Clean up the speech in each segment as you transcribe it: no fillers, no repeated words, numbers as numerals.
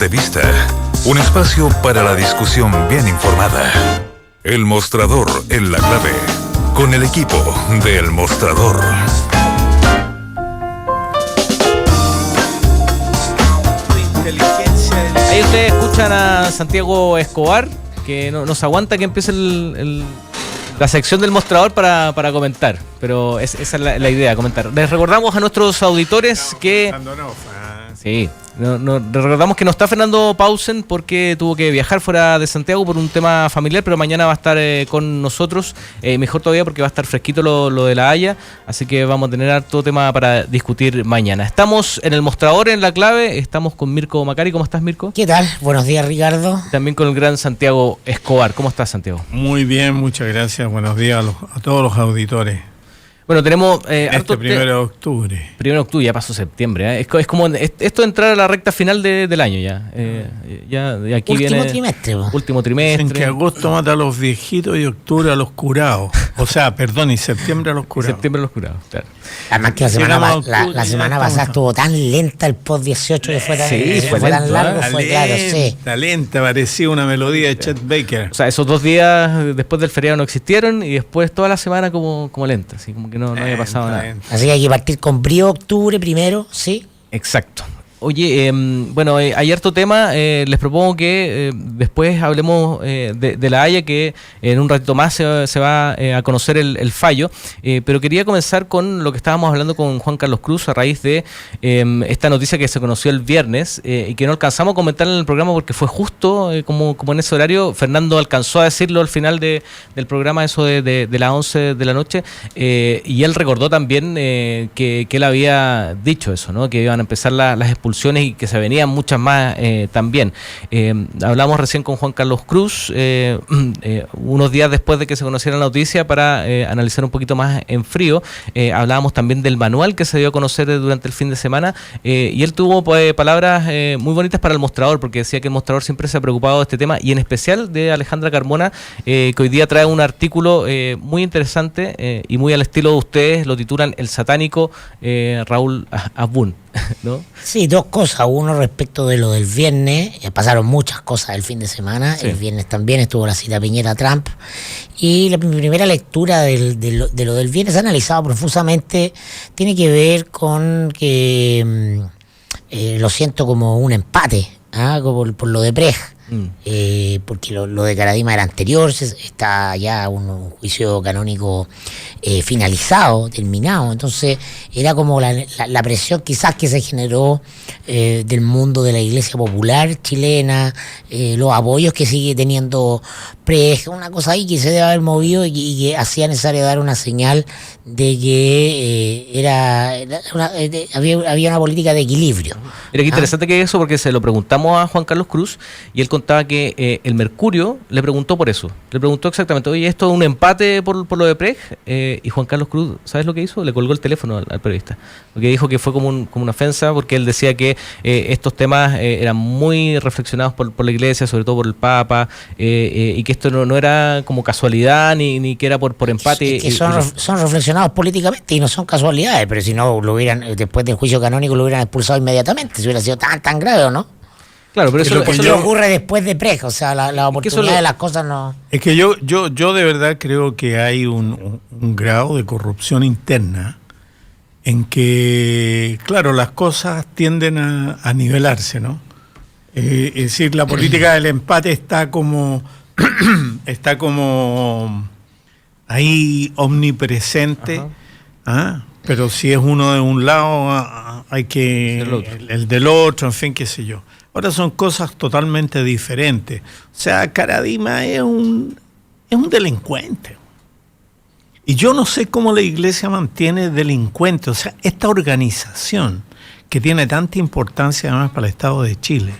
de vista. Un espacio para la discusión bien informada. El Mostrador en la clave. Con el equipo de El Mostrador. Ahí ustedes escuchan a Santiago Escobar, que nos aguanta que empiece la sección del Mostrador para comentar. Pero esa es la idea, comentar. Les recordamos a nuestros auditores que... Sí, les recordamos que no está Fernando Pausen porque tuvo que viajar fuera de Santiago por un tema familiar, pero mañana va a estar con nosotros, mejor todavía porque va a estar fresquito lo de La Haya, así que vamos a tener harto tema para discutir mañana. Estamos en el Mostrador en la clave, estamos con Mirko Macari. ¿Cómo estás, Mirko? ¿Qué tal? Buenos días, Ricardo. También con el gran Santiago Escobar. ¿Cómo estás, Santiago? Muy bien, muchas gracias. Buenos días a todos los auditores. Bueno, tenemos... Este 1 de octubre. 1 de octubre, ya pasó septiembre. Es como esto de entrar a la recta final del año ya. Ya de aquí último viene... trimestre. Último trimestre. En que agosto mata a los viejitos y octubre a los curados. O sea, perdón, y septiembre a los curados. Septiembre a los curados, claro. Además que la semana pasada estuvo tan lenta el post 18 que fue tan, fue tan largo. Fue claro, sí. Lenta, parecía una melodía de Chet Baker. O sea, esos 2 días después del feriado no existieron y después toda la semana como lenta, así como que no había pasado nada. Así que hay que partir con brío octubre primero, ¿sí? Exacto. Oye, bueno, hay harto tema. Les propongo que después hablemos de La Haya, que en un ratito más se va a conocer el fallo. Pero quería comenzar con lo que estábamos hablando con Juan Carlos Cruz a raíz de esta noticia que se conoció el viernes y que no alcanzamos a comentar en el programa porque fue justo como en ese horario. Fernando alcanzó a decirlo al final del programa, eso de las 11 de la noche, y él recordó también que él había dicho eso, ¿no? Que iban a empezar las expulsiones y que se venían muchas más también. Hablamos recién con Juan Carlos Cruz unos días después de que se conociera la noticia para analizar un poquito más en frío. Hablábamos también del manual que se dio a conocer durante el fin de semana y él tuvo palabras muy bonitas para el Mostrador, porque decía que el Mostrador siempre se ha preocupado de este tema y en especial de Alejandra Carmona, que hoy día trae un artículo muy interesante y muy al estilo de ustedes, lo titulan El satánico Raúl Asbun, ¿no? Sí, 2 cosas. Uno, respecto de lo del viernes, pasaron muchas cosas el fin de semana. Sí. El viernes también estuvo la cita Piñera-Trump. Y la primera lectura de lo del viernes, analizado profusamente, tiene que ver con que lo siento como un empate, como por lo de Brecht. Porque lo de Caradima era anterior, está ya un juicio canónico finalizado, terminado. Entonces era como la presión quizás que se generó del mundo de la Iglesia Popular chilena, los apoyos que sigue teniendo Brecht, una cosa ahí que se debe haber movido y que hacía necesario dar una señal de que había una política de equilibrio. Mira qué interesante que eso, porque se lo preguntamos a Juan Carlos Cruz y él contaba que el Mercurio le preguntó por eso. Le preguntó exactamente, oye, ¿esto es un empate por lo de Brecht? Y Juan Carlos Cruz, ¿sabes lo que hizo? Le colgó el teléfono al periodista. Porque dijo que fue como una ofensa, porque él decía que estos temas eran muy reflexionados por la Iglesia, sobre todo por el Papa, y que esto no era como casualidad, ni que era por empate. Es que son reflexionados políticamente y no son casualidades, pero si no, después del juicio canónico lo hubieran expulsado inmediatamente, si hubiera sido tan grave, ¿o no? Claro, pero eso ocurre después de Brecht, o sea, la oportunidad de las cosas no... Es que yo de verdad creo que hay un grado de corrupción interna en que, claro, las cosas tienden a nivelarse, ¿no? Es decir, la política del empate está como ahí omnipresente, pero si es uno de un lado, hay que el del otro, en fin, qué sé yo. Ahora son cosas totalmente diferentes. O sea, Caradima es un delincuente. Y yo no sé cómo la Iglesia mantiene delincuentes. O sea, esta organización que tiene tanta importancia además para el Estado de Chile,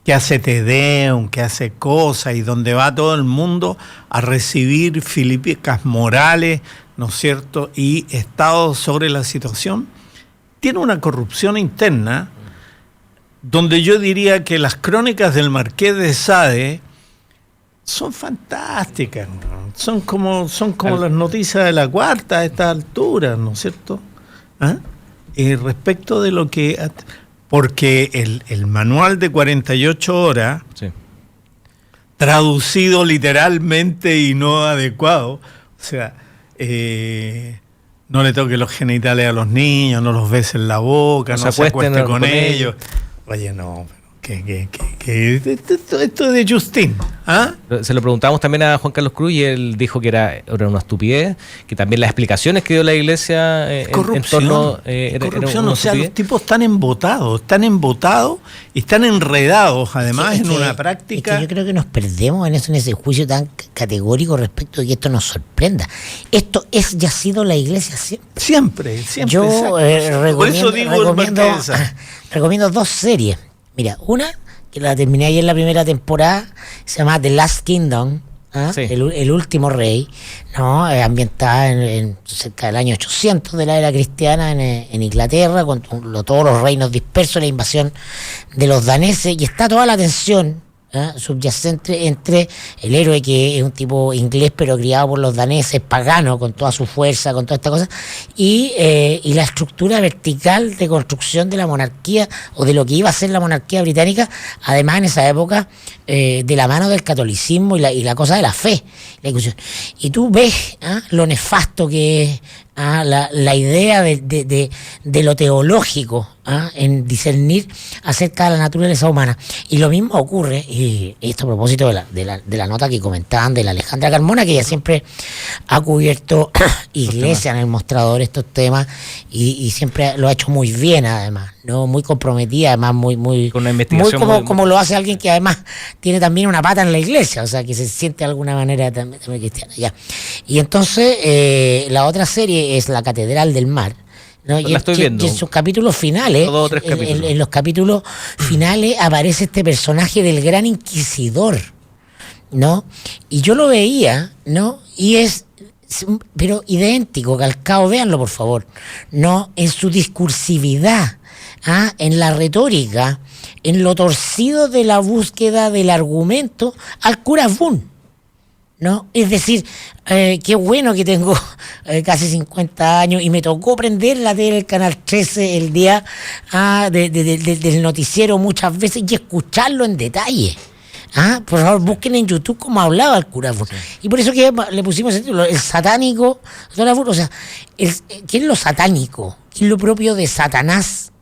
que hace tedeum, que hace cosas y donde va todo el mundo a recibir filipicas morales, ¿no es cierto?, y estados sobre la situación, tiene una corrupción interna donde yo diría que las crónicas del Marqués de Sade son fantásticas, ¿no? Son como las noticias de la Cuarta a estas alturas, ¿no es cierto? Respecto de lo que... porque el manual de 48 horas, Sí. traducido literalmente y no adecuado, o sea, no le toque los genitales a los niños, no los beses en la boca, no se acueste con ellos. Oye, no, esto de Justin, ¿ah? Se lo preguntamos también a Juan Carlos Cruz y él dijo que era una estupidez, que también las explicaciones que dio la Iglesia en torno corrupción, o sea, los tipos están embotados y están enredados, además, en una práctica. Es que yo creo que nos perdemos en eso, en ese juicio tan categórico respecto de que esto nos sorprenda. Esto ya ha sido la Iglesia siempre. Siempre. Yo Por eso digo, recomiendo 2 series. Mira, una que la terminé ayer en la primera temporada, se llama The Last Kingdom, Sí. el último rey, ¿no? Ambientada en cerca del año 800 de la era cristiana en Inglaterra, con todos los reinos dispersos, la invasión de los daneses, y está toda la tensión subyacente entre el héroe, que es un tipo inglés pero criado por los daneses, pagano, con toda su fuerza, con toda esta cosa, y la estructura vertical de construcción de la monarquía, o de lo que iba a ser la monarquía británica, además en esa época, de la mano del catolicismo y la cosa de la fe, la discusión. Y tú ves lo nefasto que es la idea de lo teológico, en discernir acerca de la naturaleza humana. Y lo mismo ocurre, y esto a propósito de la nota que comentaban de la Alejandra Carmona, que ella siempre ha cubierto Iglesia en el mostrador estos temas, y siempre lo ha hecho muy bien, además, ¿no? Muy comprometida, además muy con una investigación como lo hace alguien que además tiene también una pata en la Iglesia, o sea, que se siente de alguna manera también cristiana, ya. Y entonces la otra serie es La Catedral del Mar, ¿no? La estoy viendo. Y en sus capítulos finales, 2 o 3 capítulos. en los capítulos finales aparece este personaje del Gran Inquisidor, ¿no? Y yo lo veía, ¿no? Y pero idéntico, calcado, véanlo por favor, ¿no? En su discursividad, en la retórica, en lo torcido de la búsqueda del argumento, al cura Boone, ¿no? Es decir, qué bueno que tengo casi 50 años y me tocó prender la tele del Canal 13 el día del noticiero muchas veces y escucharlo en detalle. Por favor, busquen en YouTube cómo hablaba el cura Boone. Y por eso que le pusimos el título, el satánico, o sea, ¿qué es lo satánico? ¿Qué es lo propio de Satanás?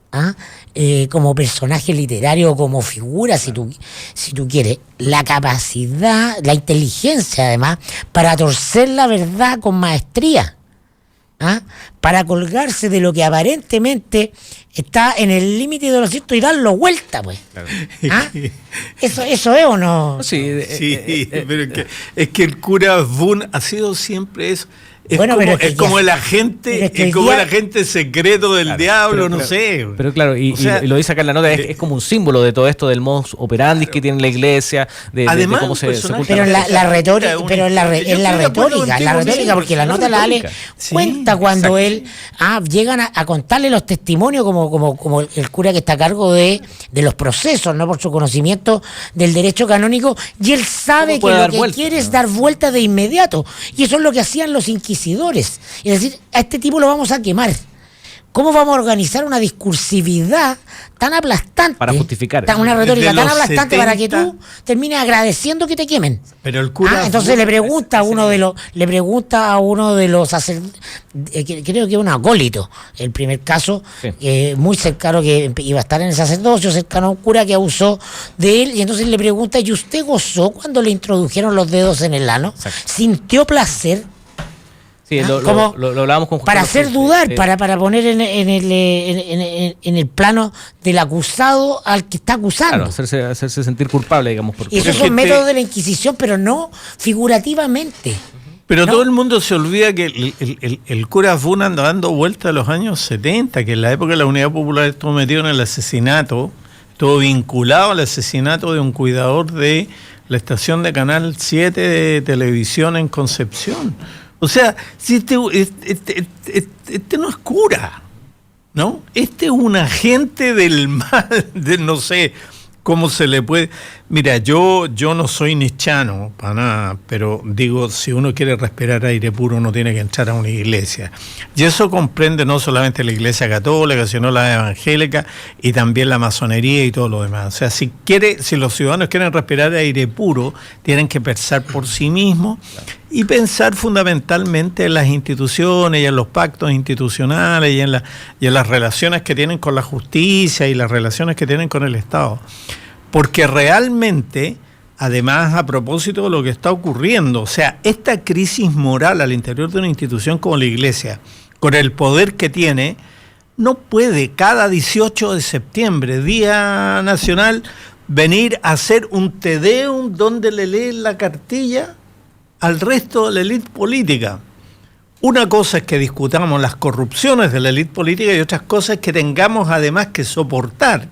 Como personaje literario, como figura, si tú quieres, la capacidad, la inteligencia además, para torcer la verdad con maestría, para colgarse de lo que aparentemente está en el límite de lo cierto y darlo vuelta, pues. Claro. ¿Eso es o no? Sí, pero es que el cura Boone ha sido siempre eso. Es Bueno, como, pero es que es como ya- el agente, pero es que es hoy como día- el agente secreto del diablo, no pero- sé. Pero claro, O sea, y lo dice acá en la nota, es como un símbolo de todo esto del modus operandi que tiene la Iglesia, de Además, cómo un se personaje- oculta Pero las la cosas. retórica, Una pero en la historia. Yo estoy de acuerdo retórica, contigo, porque la sí, nota la la Ale retórica. Sí, cuenta cuando exacto. él llegan a contarle los testimonios como el cura que está a cargo de los procesos, no por su conocimiento del derecho canónico, y él sabe ¿Cómo que puede lo dar que vuelta, quiere es no? dar vuelta de inmediato, y eso es lo que hacían los inquisidores, es decir, a este tipo lo vamos a quemar. ¿Cómo vamos a organizar una discursividad tan aplastante? Para justificar. Una retórica Desde tan los aplastante para que 70. tú termines agradeciendo que te quemen. Pero el cura Entonces Boone- le pregunta a uno de los sacerdotes, creo que un acólito, el primer caso, Sí. muy cercano, que iba a estar en el sacerdocio, cercano a un cura que abusó de él, y entonces le pregunta: ¿y usted gozó cuando le introdujeron los dedos en el ano? Exacto. ¿Sintió placer? Sí, como lo hablábamos con Juan Para Carlos hacer Cruz, dudar, para poner en el plano del acusado al que está acusando. Claro, hacerse sentir culpable, digamos. Y esos Pero son que métodos de la Inquisición, pero no figurativamente. Pero ¿no? todo el mundo se olvida que el cura Boone anda dando vueltas a los años 70, que en la época de la Unidad Popular estuvo metido en el asesinato, estuvo vinculado al asesinato de un cuidador de la estación de Canal 7 de televisión en Concepción. O sea, si este no es cura, ¿no? Este es un agente del mal, no sé, ¿Cómo se le puede? Mira, yo no soy nichano para nada, pero digo, si uno quiere respirar aire puro, uno tiene que entrar a una iglesia. Y eso comprende no solamente la iglesia católica, sino la evangélica y también la masonería y todo lo demás. O sea, si los ciudadanos quieren respirar aire puro, tienen que pensar por sí mismos y pensar fundamentalmente en las instituciones y en los pactos institucionales y en las relaciones que tienen con la justicia y las relaciones que tienen con el Estado. Porque realmente, además, a propósito de lo que está ocurriendo, o sea, esta crisis moral al interior de una institución como la Iglesia, con el poder que tiene, no puede cada 18 de septiembre, Día Nacional, venir a hacer un Te Deum donde le leen la cartilla al resto de la élite política. Una cosa es que discutamos las corrupciones de la élite política y otras cosas es que tengamos además que soportar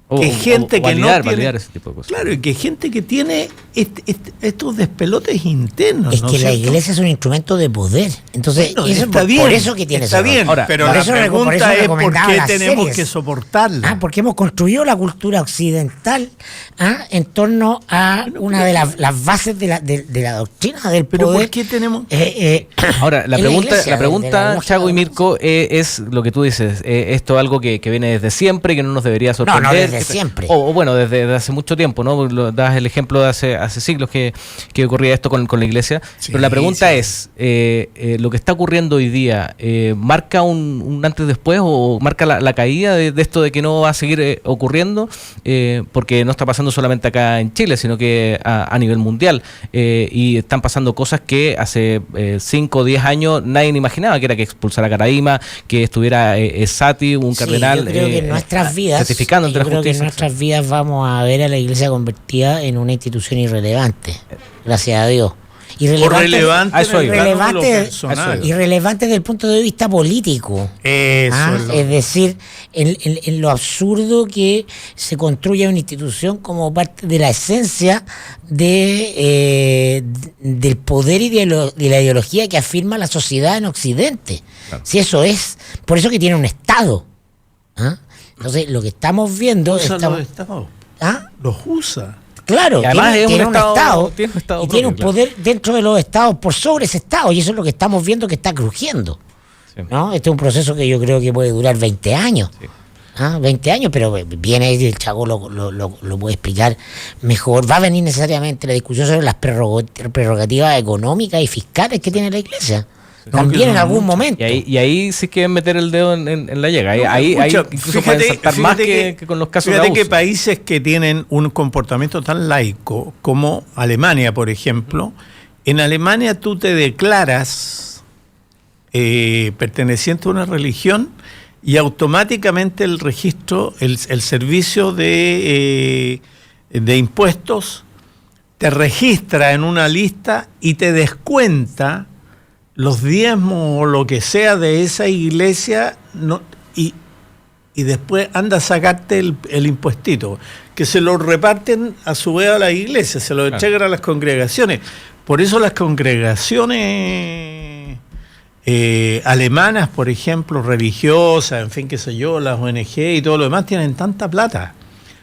que gente que no tiene, ese tipo de cosas. Claro, y que gente que tiene estos despelotes internos. Es ¿no que es la cierto? iglesia es un instrumento de poder. Entonces, Bueno, eso está por bien, eso que tiene está ese bien, rol. Ahora, pero por la eso pregunta es por recomendaba qué las tenemos series. que soportarla. Porque hemos construido la cultura occidental en torno a una de las bases de la doctrina del Pero poder. ¿por qué tenemos...? Ahora, la en la pregunta, iglesia, la pregunta, de la Chago y lógica. Mirko, es lo que tú dices. Esto es algo que viene desde siempre, que no nos debería sorprender. No, desde que- siempre. O bueno, desde hace mucho tiempo, ¿no? Das el ejemplo de hace siglos que ocurría esto con la iglesia. Sí, Pero la pregunta sí. es, lo que está ocurriendo hoy día, ¿marca un antes y después o marca la caída de esto de que no va a seguir ocurriendo? Porque no está pasando solamente acá en Chile, sino que a nivel mundial. Y están pasando cosas que hace 5 o 10 años nadie imaginaba, que era que expulsara a Caraima, que estuviera Sati, un cardenal, yo creo que en nuestras vidas, certificando ante yo la creo que en justicia. nuestras vidas vamos a ver a la iglesia convertida en una institución irrelevante, gracias a Dios. relevante a eso en el iba. plano de lo Irrelevante, personal. irrelevante desde el punto de vista político. Eso es lo- Es decir, en lo absurdo que se construye una institución como parte de la esencia del poder y de la ideología que afirma la sociedad en Occidente. Claro. Si eso es, por eso que tiene un Estado. Entonces, lo que estamos viendo... usa estamos- los estados. ¿Ah? Los usa. Claro, Y además tiene, es un tiene estado- tiene un estado y tiene un propio, poder dentro de los estados por sobre ese estado, y eso es lo que estamos viendo que está crujiendo. Sí. ¿No? Este es un proceso que yo creo que puede durar 20 años. Sí. 20 años, pero viene y el Chago lo puede explicar mejor. Va a venir necesariamente la discusión sobre las prerrogativas económicas y fiscales que tiene la iglesia. También en algún momento. Y ahí sí que meter el dedo en la llaga. Ahí Escucha, incluso pueden saltar más que con los casos de fíjate abuso. que países que tienen un comportamiento tan laico como Alemania, por ejemplo, en Alemania tú te declaras perteneciente a una religión y automáticamente el registro, el servicio de impuestos te registra en una lista y te descuenta los diezmos o lo que sea de esa iglesia, y después anda a sacarte el impuestito, que se lo reparten a su vez a la iglesia, se lo entregan a las congregaciones. Por eso las congregaciones alemanas, por ejemplo, religiosas, en fin, qué sé yo, las ONG y todo lo demás, tienen tanta plata.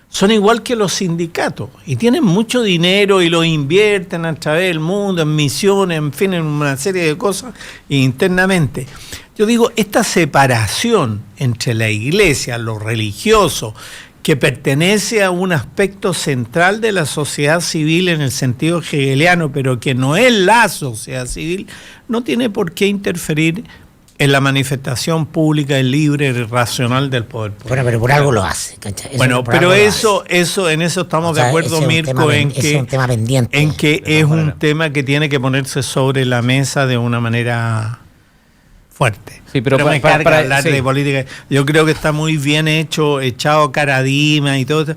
Son igual que los sindicatos y tienen mucho dinero y lo invierten a través del mundo, en misiones, en fin, en una serie de cosas internamente. Yo digo, esta separación entre la iglesia, lo religioso, que pertenece a un aspecto central de la sociedad civil en el sentido hegeliano, pero que no es la sociedad civil, no tiene por qué interferir en la manifestación pública y libre y racional del poder político. Bueno, pero por algo lo hace. ¿cachai? Eso Bueno, por pero algo lo en eso estamos O sea, de acuerdo, ese es un Mirko, tema en ese es un tema pendiente. en que De es todas un maneras. tema que tiene que ponerse sobre la mesa de una manera fuerte. Sí, pero No me para carga hablar sí. de política. Yo creo que está muy bien hecho, echado caradima y todo.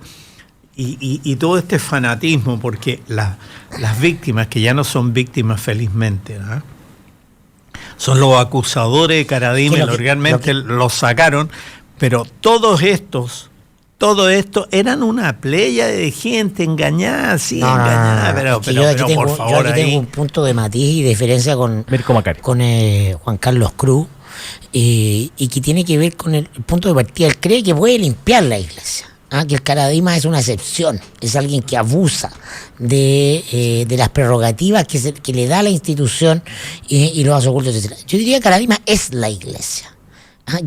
Y todo este fanatismo, porque las víctimas, que ya no son víctimas felizmente, ¿no? Son los acusadores de Caradima, Sí, y realmente los sacaron, pero todo esto eran una playa de gente engañada, sí, engañada, pero yo aquí tengo, por yo favor, aquí ahí. tengo un punto de matiz y diferencia con Mirko Macari. Juan Carlos Cruz, y que tiene que ver con el punto de partida. Él cree que puede limpiar la iglesia. que el Caradima es una excepción, es alguien que abusa de las prerrogativas que le da la institución y los hace ocultos, etc. Yo diría que Caradima es la Iglesia.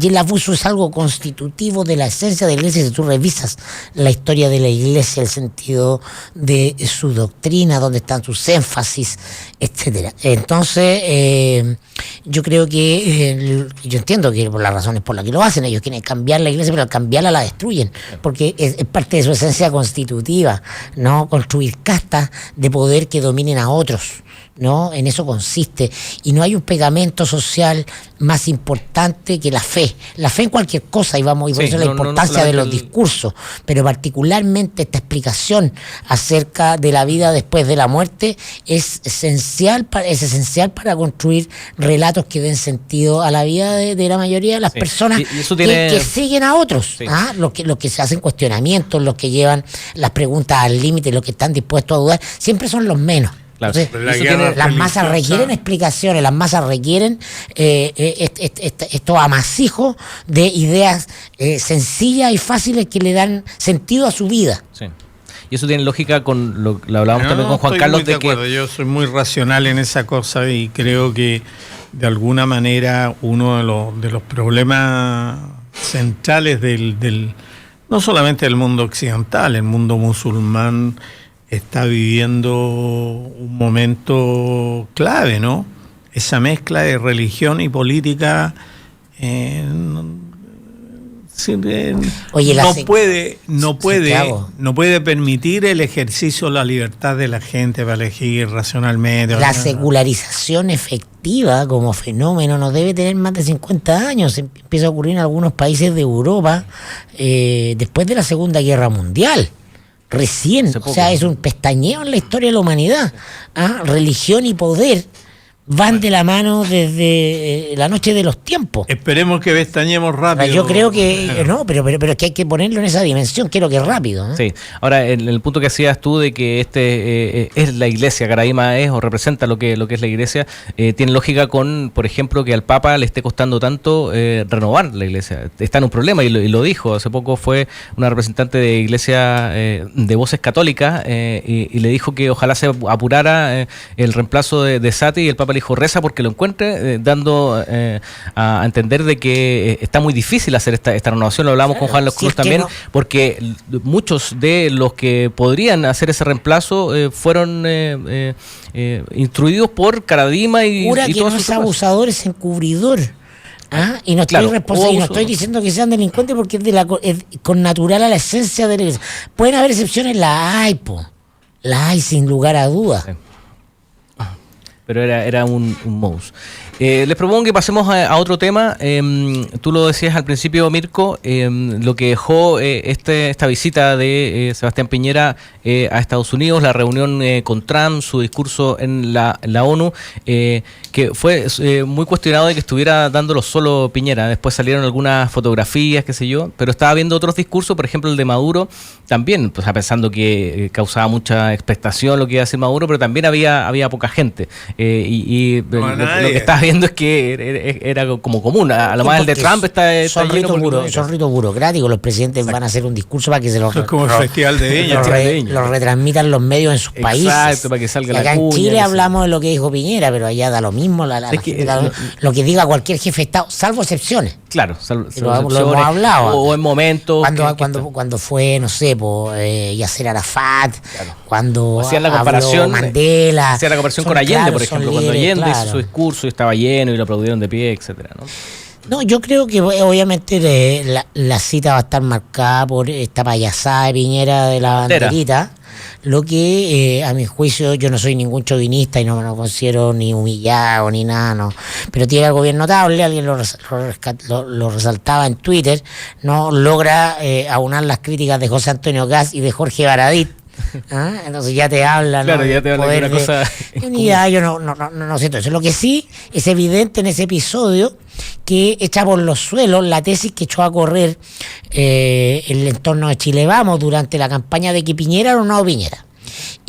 Y el abuso es algo constitutivo de la esencia de la Iglesia. Si tú revisas la historia de la Iglesia, el sentido de su doctrina, dónde están sus énfasis, etcétera. Entonces, yo creo que, yo entiendo que por las razones por las que lo hacen, ellos quieren cambiar la Iglesia, pero al cambiarla la destruyen, porque es parte de su esencia constitutiva, ¿no? Construir castas de poder que dominen a otros, ¿no? En eso consiste. Y no hay un pegamento social más importante que la fe. La fe en cualquier cosa, y por eso la importancia de los discursos, pero particularmente esta explicación acerca de la vida después de la muerte es esencial para construir relatos que den sentido a la vida de la mayoría de las personas que siguen a otros. Los que se hacen cuestionamientos, los que llevan las preguntas al límite, los que están dispuestos a dudar, siempre son los menos. Claro. Entonces, las masas requieren explicaciones, las masas requieren estos amasijos de ideas sencillas y fáciles que le dan sentido a su vida. Sí. Y eso tiene lógica con lo hablábamos también con Juan Carlos de que yo soy muy racional en esa cosa y creo que de alguna manera uno de los problemas centrales del no solamente del mundo occidental, el mundo musulmán está viviendo un momento clave, ¿no? Esa mezcla de religión y política no puede permitir el ejercicio de la libertad de la gente para elegir racionalmente. La secularización efectiva como fenómeno no debe tener más de 50 años. Empieza a ocurrir en algunos países de Europa después de la Segunda Guerra Mundial. Recién, o sea, es un pestañeo en la historia de la humanidad. Religión y poder van de la mano desde la noche de los tiempos. Esperemos que pestañemos rápido. Yo creo que no, pero es que hay que ponerlo en esa dimensión, quiero que es rápido. Sí, ahora el punto que hacías tú de que es la Iglesia, Caradima es o representa lo que es la Iglesia, tiene lógica con, por ejemplo, que al Papa le esté costando tanto renovar la Iglesia. Está en un problema y lo dijo. Hace poco fue una representante de Iglesia de Voces Católicas y le dijo que ojalá se apurara el reemplazo de Sati, y el Papa le dijo reza porque lo encuentre, dando a entender de que está muy difícil hacer esta renovación. Lo hablábamos con Juan Los Cruz también, porque muchos de los que podrían hacer ese reemplazo fueron instruidos por Caradima y que no es abusador, es encubridor. Y no estoy diciendo que sean delincuentes porque es con natural a la esencia de la Iglesia. Pueden haber excepciones, las hay sin lugar a dudas. Sí. Pero era un modus. Les propongo que pasemos a otro tema. Tú lo decías al principio, Mirko, lo que dejó esta visita de Sebastián Piñera a Estados Unidos, la reunión con Trump, su discurso en la ONU, que fue muy cuestionado de que estuviera dándolo solo Piñera. Después salieron algunas fotografías, qué sé yo, pero estaba viendo otros discursos, por ejemplo el de Maduro, también, pues, pensando que causaba mucha expectación lo que iba a decir Maduro, pero también había poca gente. Lo que estás viendo es que era como común. A lo más el de Trump está son ritos burocráticos. Los presidentes van a hacer un discurso para que se los es como el festival de Viña. Lo retransmitan los medios en sus países. Exacto, para que salga la cuña. Acá en Chile hablamos de lo que dijo Piñera, pero allá da lo mismo lo que diga cualquier jefe de Estado, salvo excepciones. Claro, lo hemos hablado. O en momentos. Cuando fue, no sé, Yasser Arafat, cuando hacían la comparación, Mandela. Hacían la comparación con Allende, por ejemplo, cuando Allende hizo su discurso y estaba lleno y lo aplaudieron de pie, etcétera, ¿no? No, yo creo que obviamente la cita va a estar marcada por esta payasada de Piñera de la banderita. Lo que, a mi juicio, yo no soy ningún chauvinista y no me lo considero ni humillado ni nada, no. Pero tiene algo bien notable, alguien lo resaltaba en Twitter, no logra aunar las críticas de José Antonio Gas y de Jorge Baradit. Entonces ya te habla, claro, ya te habla de una cosa. Yo no siento eso. Lo que sí es evidente en ese episodio que echa por los suelos la tesis que echó a correr el entorno de Chile Vamos durante la campaña de que Piñera era un nuevo Piñera.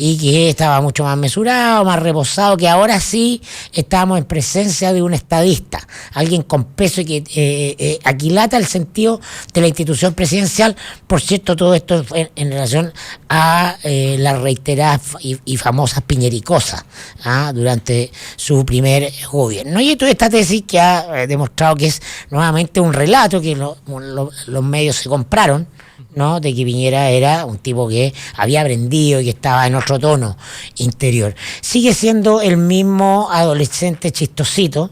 y que estaba mucho más mesurado, más reposado, que ahora sí estábamos en presencia de un estadista, alguien con peso y que aquilata el sentido de la institución presidencial. Por cierto, todo esto en relación a las reiteradas y famosas piñericosas durante su primer gobierno. Y toda esta tesis que ha demostrado que es nuevamente un relato que los medios se compraron, ¿no? De que Piñera era un tipo que había aprendido y que estaba en otro tono interior. Sigue siendo el mismo adolescente chistosito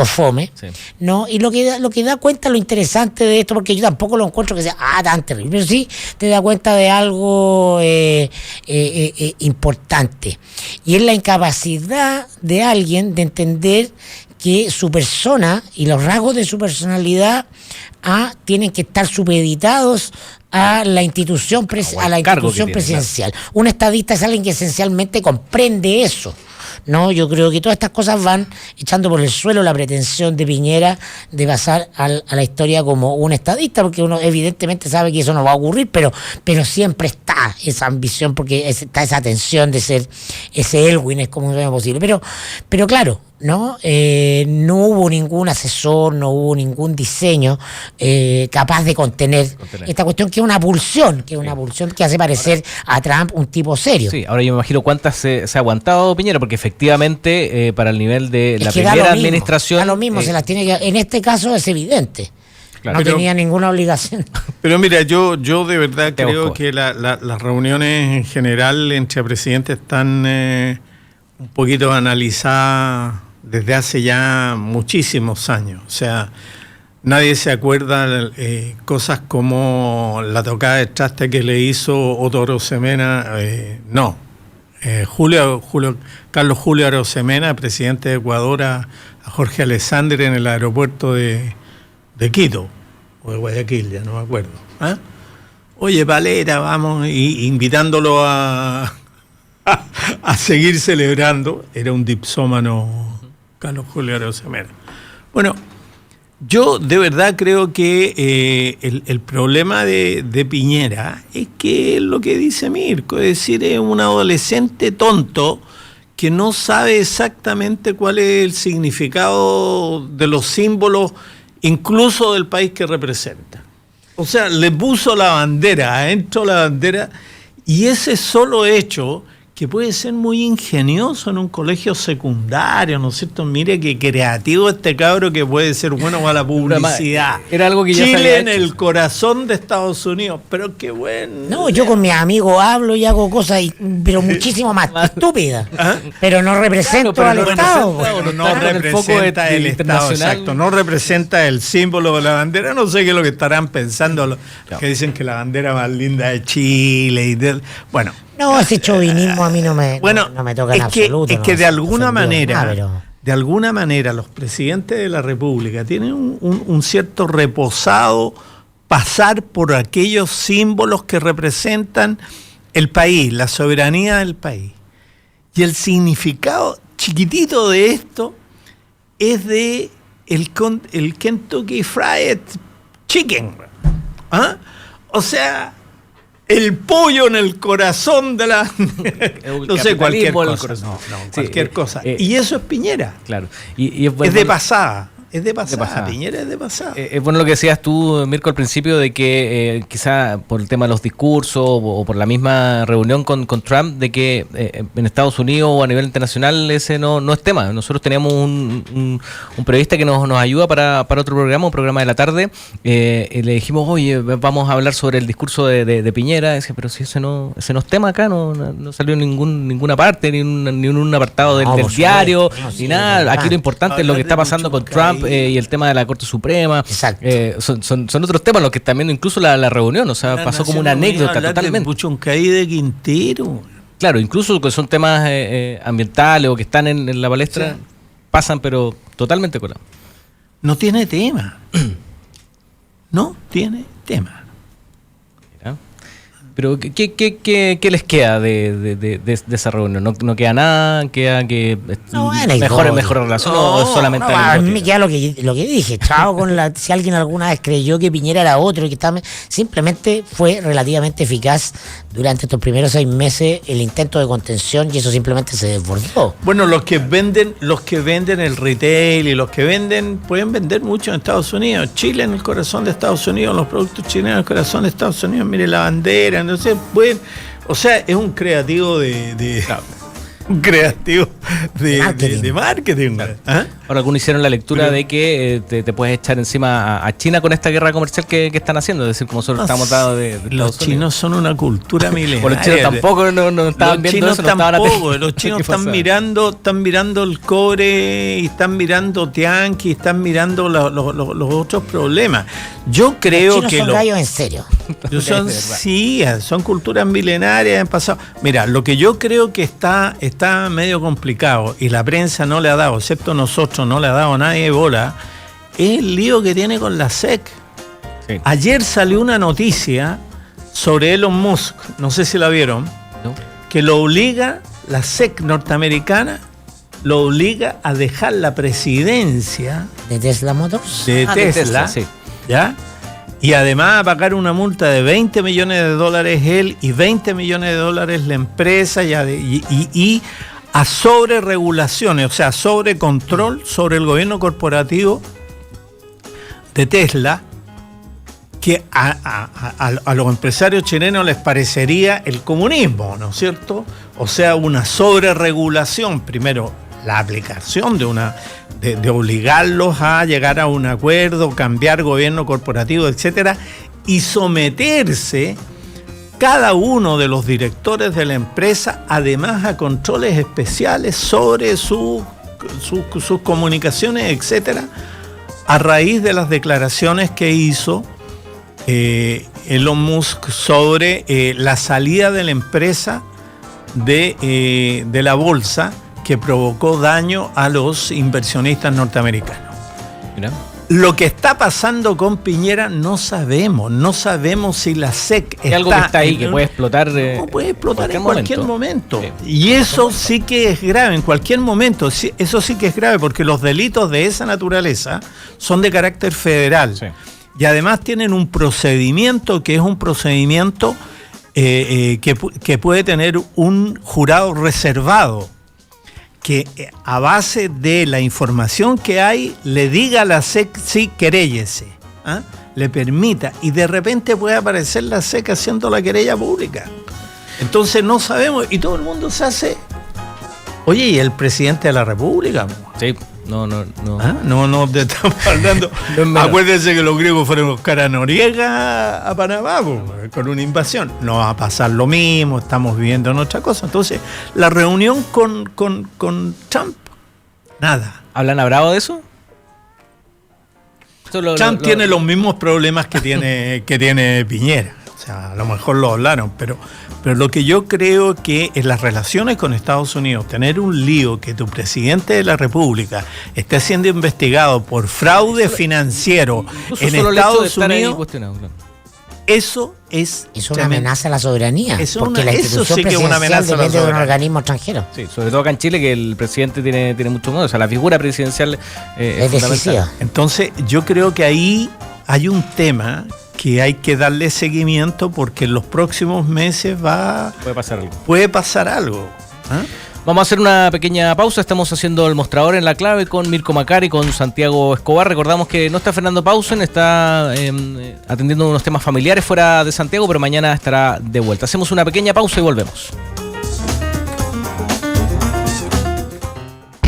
fome, sí, ¿no? Y lo que da cuenta, lo interesante de esto, porque yo tampoco lo encuentro que sea tan terrible, pero sí te da cuenta de algo importante, y es la incapacidad de alguien de entender que su persona y los rasgos de su personalidad tienen que estar supeditados a la institución presidencial. Un estadista es alguien que esencialmente comprende eso, ¿no? Yo creo que todas estas cosas van echando por el suelo la pretensión de Piñera de pasar a la historia como un estadista, porque uno evidentemente sabe que eso no va a ocurrir, pero siempre está esa ambición, porque está esa tensión de ser ese Elwin, es como sea posible. Pero claro, ¿no? No hubo ningún asesor, no hubo ningún diseño capaz de contener esta cuestión, que es una pulsión, que hace parecer a Trump un tipo serio. Sí, ahora yo me imagino cuántas se ha aguantado Piñera, porque efectivamente para el nivel de la primera administración... Da lo mismo, se las tiene que... En este caso es evidente. Claro. No tenía ninguna obligación. Pero mira, yo de verdad creo que las reuniones en general entre presidentes están un poquito analizadas desde hace ya muchísimos años. O sea, nadie se acuerda cosas como la tocada de traste que le hizo Otto Arosemena. No. Carlos Julio Arosemena, presidente de Ecuador, a Jorge Alessandri en el aeropuerto de Quito o de Guayaquil, ya no me acuerdo. Oye, Valera, vamos, y invitándolo a seguir celebrando. Era un dipsómano Carlos Julio Arosemena. Bueno, yo de verdad creo que el problema de Piñera es que lo que dice Mirko, es decir, es un adolescente tonto que no sabe exactamente cuál es el significado de los símbolos, incluso del país que representa. O sea, le puso la bandera, adentro la bandera, y ese solo hecho, que puede ser muy ingenioso en un colegio secundario, ¿no es cierto? Mire qué creativo este cabro, que puede ser bueno para la publicidad. Era algo que ya Chile en el corazón de Estados Unidos, pero qué bueno. No, yo con mis amigos hablo y hago cosas, pero muchísimo más estúpidas. Pero no represento al Estado. No representa el Estado, exacto. No representa el símbolo de la bandera. No sé qué es lo que estarán pensando los que dicen que la bandera más linda de Chile. Bueno. No, ese chauvinismo a mí no me toca en absoluto. Es que de alguna manera los presidentes de la República tienen un cierto reposado pasar por aquellos símbolos que representan el país, la soberanía del país. Y el significado chiquitito de esto es de el Kentucky Fried Chicken. O sea, el pollo en el corazón de la... no sé, cualquier cosa. Cualquier cosa. Y eso es Piñera. Claro. Y es de pasada. Es de pasada. Piñera es de pasada. Es bueno lo que decías tú, Mirko, al principio, de que quizá por el tema de los discursos o por la misma reunión con Trump, de que en Estados Unidos o a nivel internacional ese no es tema. Nosotros teníamos un periodista que nos ayuda para otro programa, un programa de la tarde, y le dijimos, oye, vamos a hablar sobre el discurso de Piñera. Dice, pero si ese no es tema acá, no salió en ninguna parte, ni en un apartado del diario, ni nada. Aquí lo importante es lo que está pasando con Trump y el tema de la Corte Suprema. Exacto. Son otros temas los que también, incluso la reunión, o sea, pasó como una anécdota totalmente. Puchuncaí de Quintero. Claro, incluso que son temas ambientales o que están en la palestra, sí, pasan, pero totalmente colados. No tiene tema. No tiene tema. Pero ¿qué les queda de esa reunión? ¿No queda nada? ¿Queda que mejor relación o solamente a mí me queda lo que dije? Chao con si alguien alguna vez creyó que Piñera era otro, que simplemente fue relativamente eficaz durante estos primeros 6 meses el intento de contención y eso simplemente se desbordó. Bueno, los que venden el retail y los que venden, pueden vender mucho en Estados Unidos. Chile en el corazón de Estados Unidos, los productos chilenos en el corazón de Estados Unidos, mire la bandera, entonces pueden, o sea, es un creativo de marketing. ¿Ah? Ahora, algunos hicieron la lectura de que te puedes echar encima a China con esta guerra comercial que están haciendo, es decir, como nosotros estamos dados de los chinos son una cultura milenaria. O los chinos tampoco no estaban viendo eso, los chinos están mirando el cobre y están mirando Tianqi, están mirando los otros problemas. Yo creo los chinos que son gallos en serio. Son culturas milenarias en pasado. Mira, lo que yo creo que está medio complicado y la prensa no le ha dado, excepto nosotros, no le ha dado a nadie bola, es el lío que tiene con la SEC. Sí. Ayer salió una noticia sobre Elon Musk, no sé si la vieron, ¿no? Que lo obliga, la SEC norteamericana, lo obliga a dejar la presidencia de Tesla Motors. De Tesla, sí. ¿Ya? Y además a pagar una multa de $20 millones él y $20 millones la empresa y a sobreregulaciones, o sea, sobre control sobre el gobierno corporativo de Tesla, que a los empresarios chilenos les parecería el comunismo, ¿no es cierto? O sea, una sobreregulación, primero la aplicación de obligarlos a llegar a un acuerdo, cambiar gobierno corporativo, etcétera, y someterse cada uno de los directores de la empresa, además a controles especiales sobre sus comunicaciones, etcétera, a raíz de las declaraciones que hizo Elon Musk sobre la salida de la empresa de la bolsa, que provocó daño a los inversionistas norteamericanos. Mira. Lo que está pasando con Piñera no sabemos si la SEC está... algo que está ahí, que puede explotar... puede explotar en cualquier momento. Sí. Y eso sí que es grave, en cualquier momento, eso sí que es grave, porque los delitos de esa naturaleza son de carácter federal. Sí. Y además tienen un procedimiento que es un procedimiento que puede tener un jurado reservado, que a base de la información que hay le diga a la SEC sí, queréllese, le permita, y de repente puede aparecer la SEC haciendo la querella pública. Entonces no sabemos, y todo el mundo se hace, oye, ¿y el presidente de la República? Sí, no te estamos hablando. Acuérdense que los griegos fueron a buscar a Noriega a Panamá con una invasión. No va a pasar lo mismo, estamos viviendo en otra cosa. Entonces, la reunión con Trump, nada. ¿Hablan hablado de eso? Trump tiene los mismos problemas que tiene Piñera. O sea, a lo mejor lo hablaron, pero lo que yo creo que en las relaciones con Estados Unidos, tener un lío que tu presidente de la República esté siendo investigado por fraude financiero en Estados Unidos, eso es una amenaza a la soberanía, porque la institución sí presidencial depende de un organismo extranjero. Sí, sobre todo acá en Chile, que el presidente tiene mucho miedo, o sea, la figura presidencial es decisiva. Entonces, yo creo que ahí hay un tema que hay que darle seguimiento, porque en los próximos meses puede pasar algo. Vamos a hacer una pequeña pausa. Estamos haciendo el mostrador en la clave con Mirko Macari y con Santiago Escobar. Recordamos que no está Fernando Pausen, está atendiendo unos temas familiares fuera de Santiago, pero mañana estará de vuelta. Hacemos una pequeña pausa y volvemos.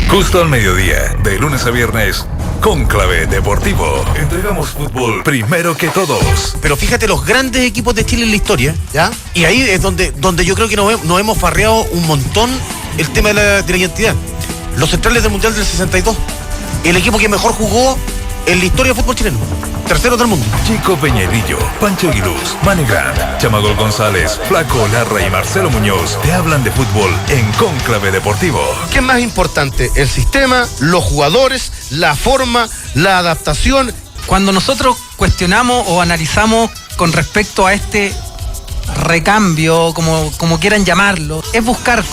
Justo al mediodía, de lunes a viernes, Cónclave Deportivo. Entregamos fútbol primero que todos. Pero fíjate los grandes equipos de Chile en la historia, ¿ya? Y ahí es donde yo creo que nos hemos farreado un montón el tema de la identidad. Los centrales del Mundial del 62. El equipo que mejor jugó en la historia del fútbol chileno. Tercero del mundo. Chico Peñalillo, Pancho Aguiluz, Manny Grant, Chamagol González, Flaco Larra y Marcelo Muñoz te hablan de fútbol en Cónclave Deportivo. ¿Qué es más importante? El sistema, los jugadores, la forma, la adaptación. Cuando nosotros cuestionamos o analizamos con respecto a este recambio, como quieran llamarlo, es buscar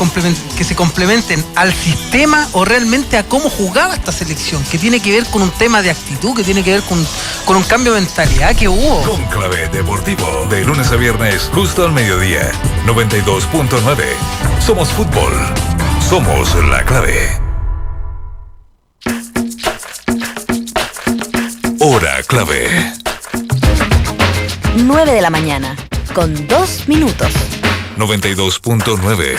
que se complementen al sistema o realmente a cómo jugaba esta selección, que tiene que ver con un tema de actitud, que tiene que ver con un cambio de mentalidad que hubo. Cónclave Deportivo, de lunes a viernes, justo al mediodía, 92.9. Somos fútbol, somos la clave. Hora clave. 9 de la mañana, con 2 minutos. 92.9.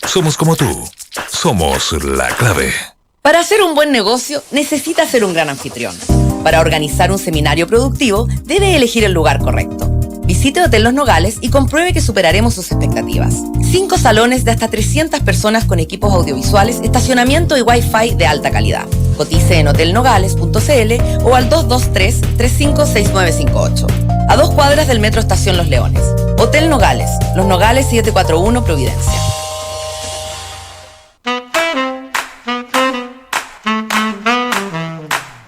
Somos como tú. Somos la clave. Para hacer un buen negocio, necesita ser un gran anfitrión. Para organizar un seminario productivo, debe elegir el lugar correcto. Visite Hotel Los Nogales y compruebe que superaremos sus expectativas. 5 salones de hasta 300 personas con equipos audiovisuales, estacionamiento y Wi-Fi de alta calidad. Cotice en hotelnogales.cl o al 223-356958. A 2 cuadras del Metro Estación Los Leones. Hotel Nogales, Los Nogales 741 Providencia.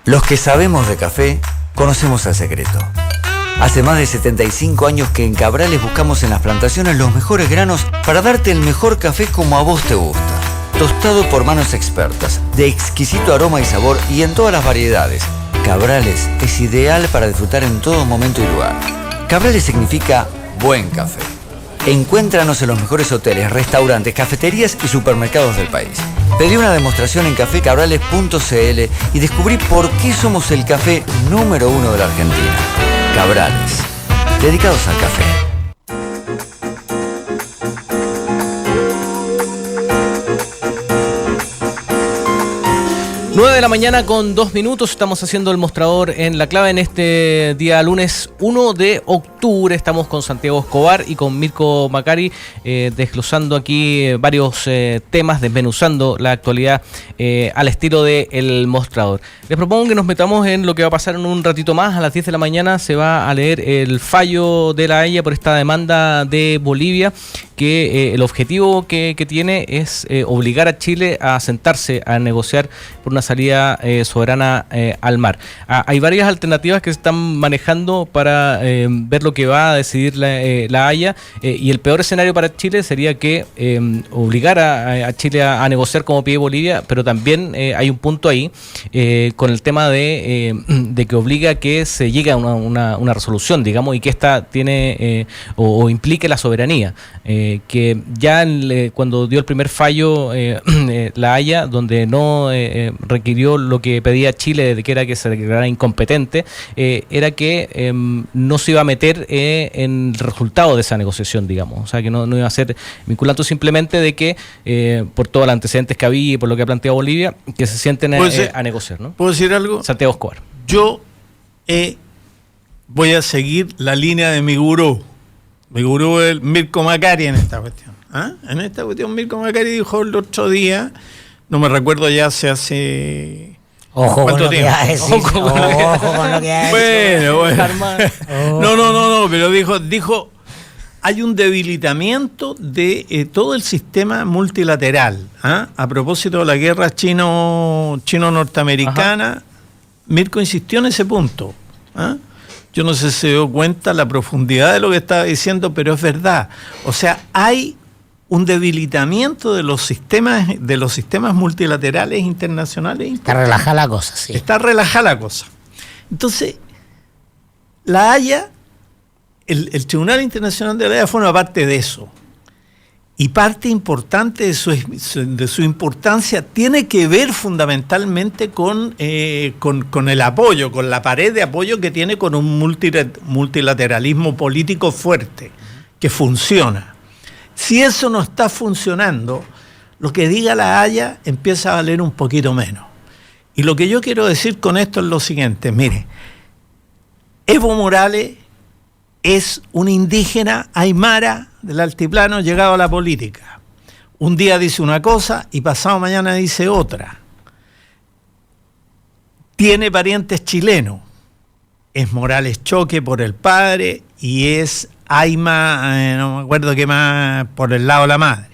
Los que sabemos de café, conocemos el secreto. Hace más de 75 años que en Cabrales buscamos en las plantaciones los mejores granos para darte el mejor café como a vos te gusta. Tostado por manos expertas, de exquisito aroma y sabor y en todas las variedades. Cabrales es ideal para disfrutar en todo momento y lugar. Cabrales significa buen café. Encuéntranos en los mejores hoteles, restaurantes, cafeterías y supermercados del país. Pedí una demostración en cafecabrales.cl y descubrí por qué somos el café número 1 de la Argentina. Cabrales, dedicados al café. 9 de la mañana con 2 minutos, estamos haciendo el mostrador en la clave en este día lunes 1 de octubre. Estamos con Santiago Escobar y con Mirko Macari desglosando aquí varios temas, desmenuzando la actualidad al estilo de El Mostrador. Les propongo que nos metamos en lo que va a pasar en un ratito más. A las 10 de la mañana se va a leer el fallo de la Haya por esta demanda de Bolivia, que el objetivo que tiene es obligar a Chile a sentarse a negociar por una salida soberana al mar. Hay varias alternativas que se están manejando para ver lo que va a decidir la Haya, y el peor escenario para Chile sería que obligara a Chile a negociar como pide Bolivia, pero también hay un punto ahí con el tema de que obliga a que se llegue a una resolución, digamos, y que esta tiene o implique la soberanía. Que ya cuando dio el primer fallo la Haya, donde no requirió lo que pedía Chile, de que era que se declarara incompetente, era que no se iba a meter en el resultado de esa negociación, digamos. O sea, que no iba a ser vinculante, simplemente de que por todos los antecedentes que había y por lo que ha planteado Bolivia, que se sienten a negociar, ¿no? ¿Puedo decir algo? Santiago Escobar. Yo voy a seguir la línea de mi gurú. Mi gurú es Mirko Macari en esta cuestión. En esta cuestión Mirko Macari dijo el otro día, no me recuerdo ya se hace... Ojo con lo que va a decir. Ojo con lo que va a decir. Bueno. No, pero dijo hay un debilitamiento de todo el sistema multilateral. A propósito de la guerra chino-norteamericana, Mirko insistió en ese punto. Yo no sé si se dio cuenta la profundidad de lo que estaba diciendo, pero es verdad. O sea, hay un debilitamiento de los sistemas multilaterales internacionales. Está relajada la cosa, sí. Está relajada la cosa. Entonces, la Haya, el Tribunal Internacional de la Haya fue una parte de eso. Y parte importante de su importancia tiene que ver fundamentalmente con el apoyo, con la pared de apoyo que tiene con un multilateralismo político fuerte, que funciona. Si eso no está funcionando, lo que diga la Haya empieza a valer un poquito menos. Y lo que yo quiero decir con esto es lo siguiente, mire, Evo Morales es un indígena aymara del altiplano llegado a la política. Un día dice una cosa y pasado mañana dice otra. Tiene parientes chilenos. Es Morales Choque por el padre y es Ayma, no me acuerdo qué más, por el lado de la madre.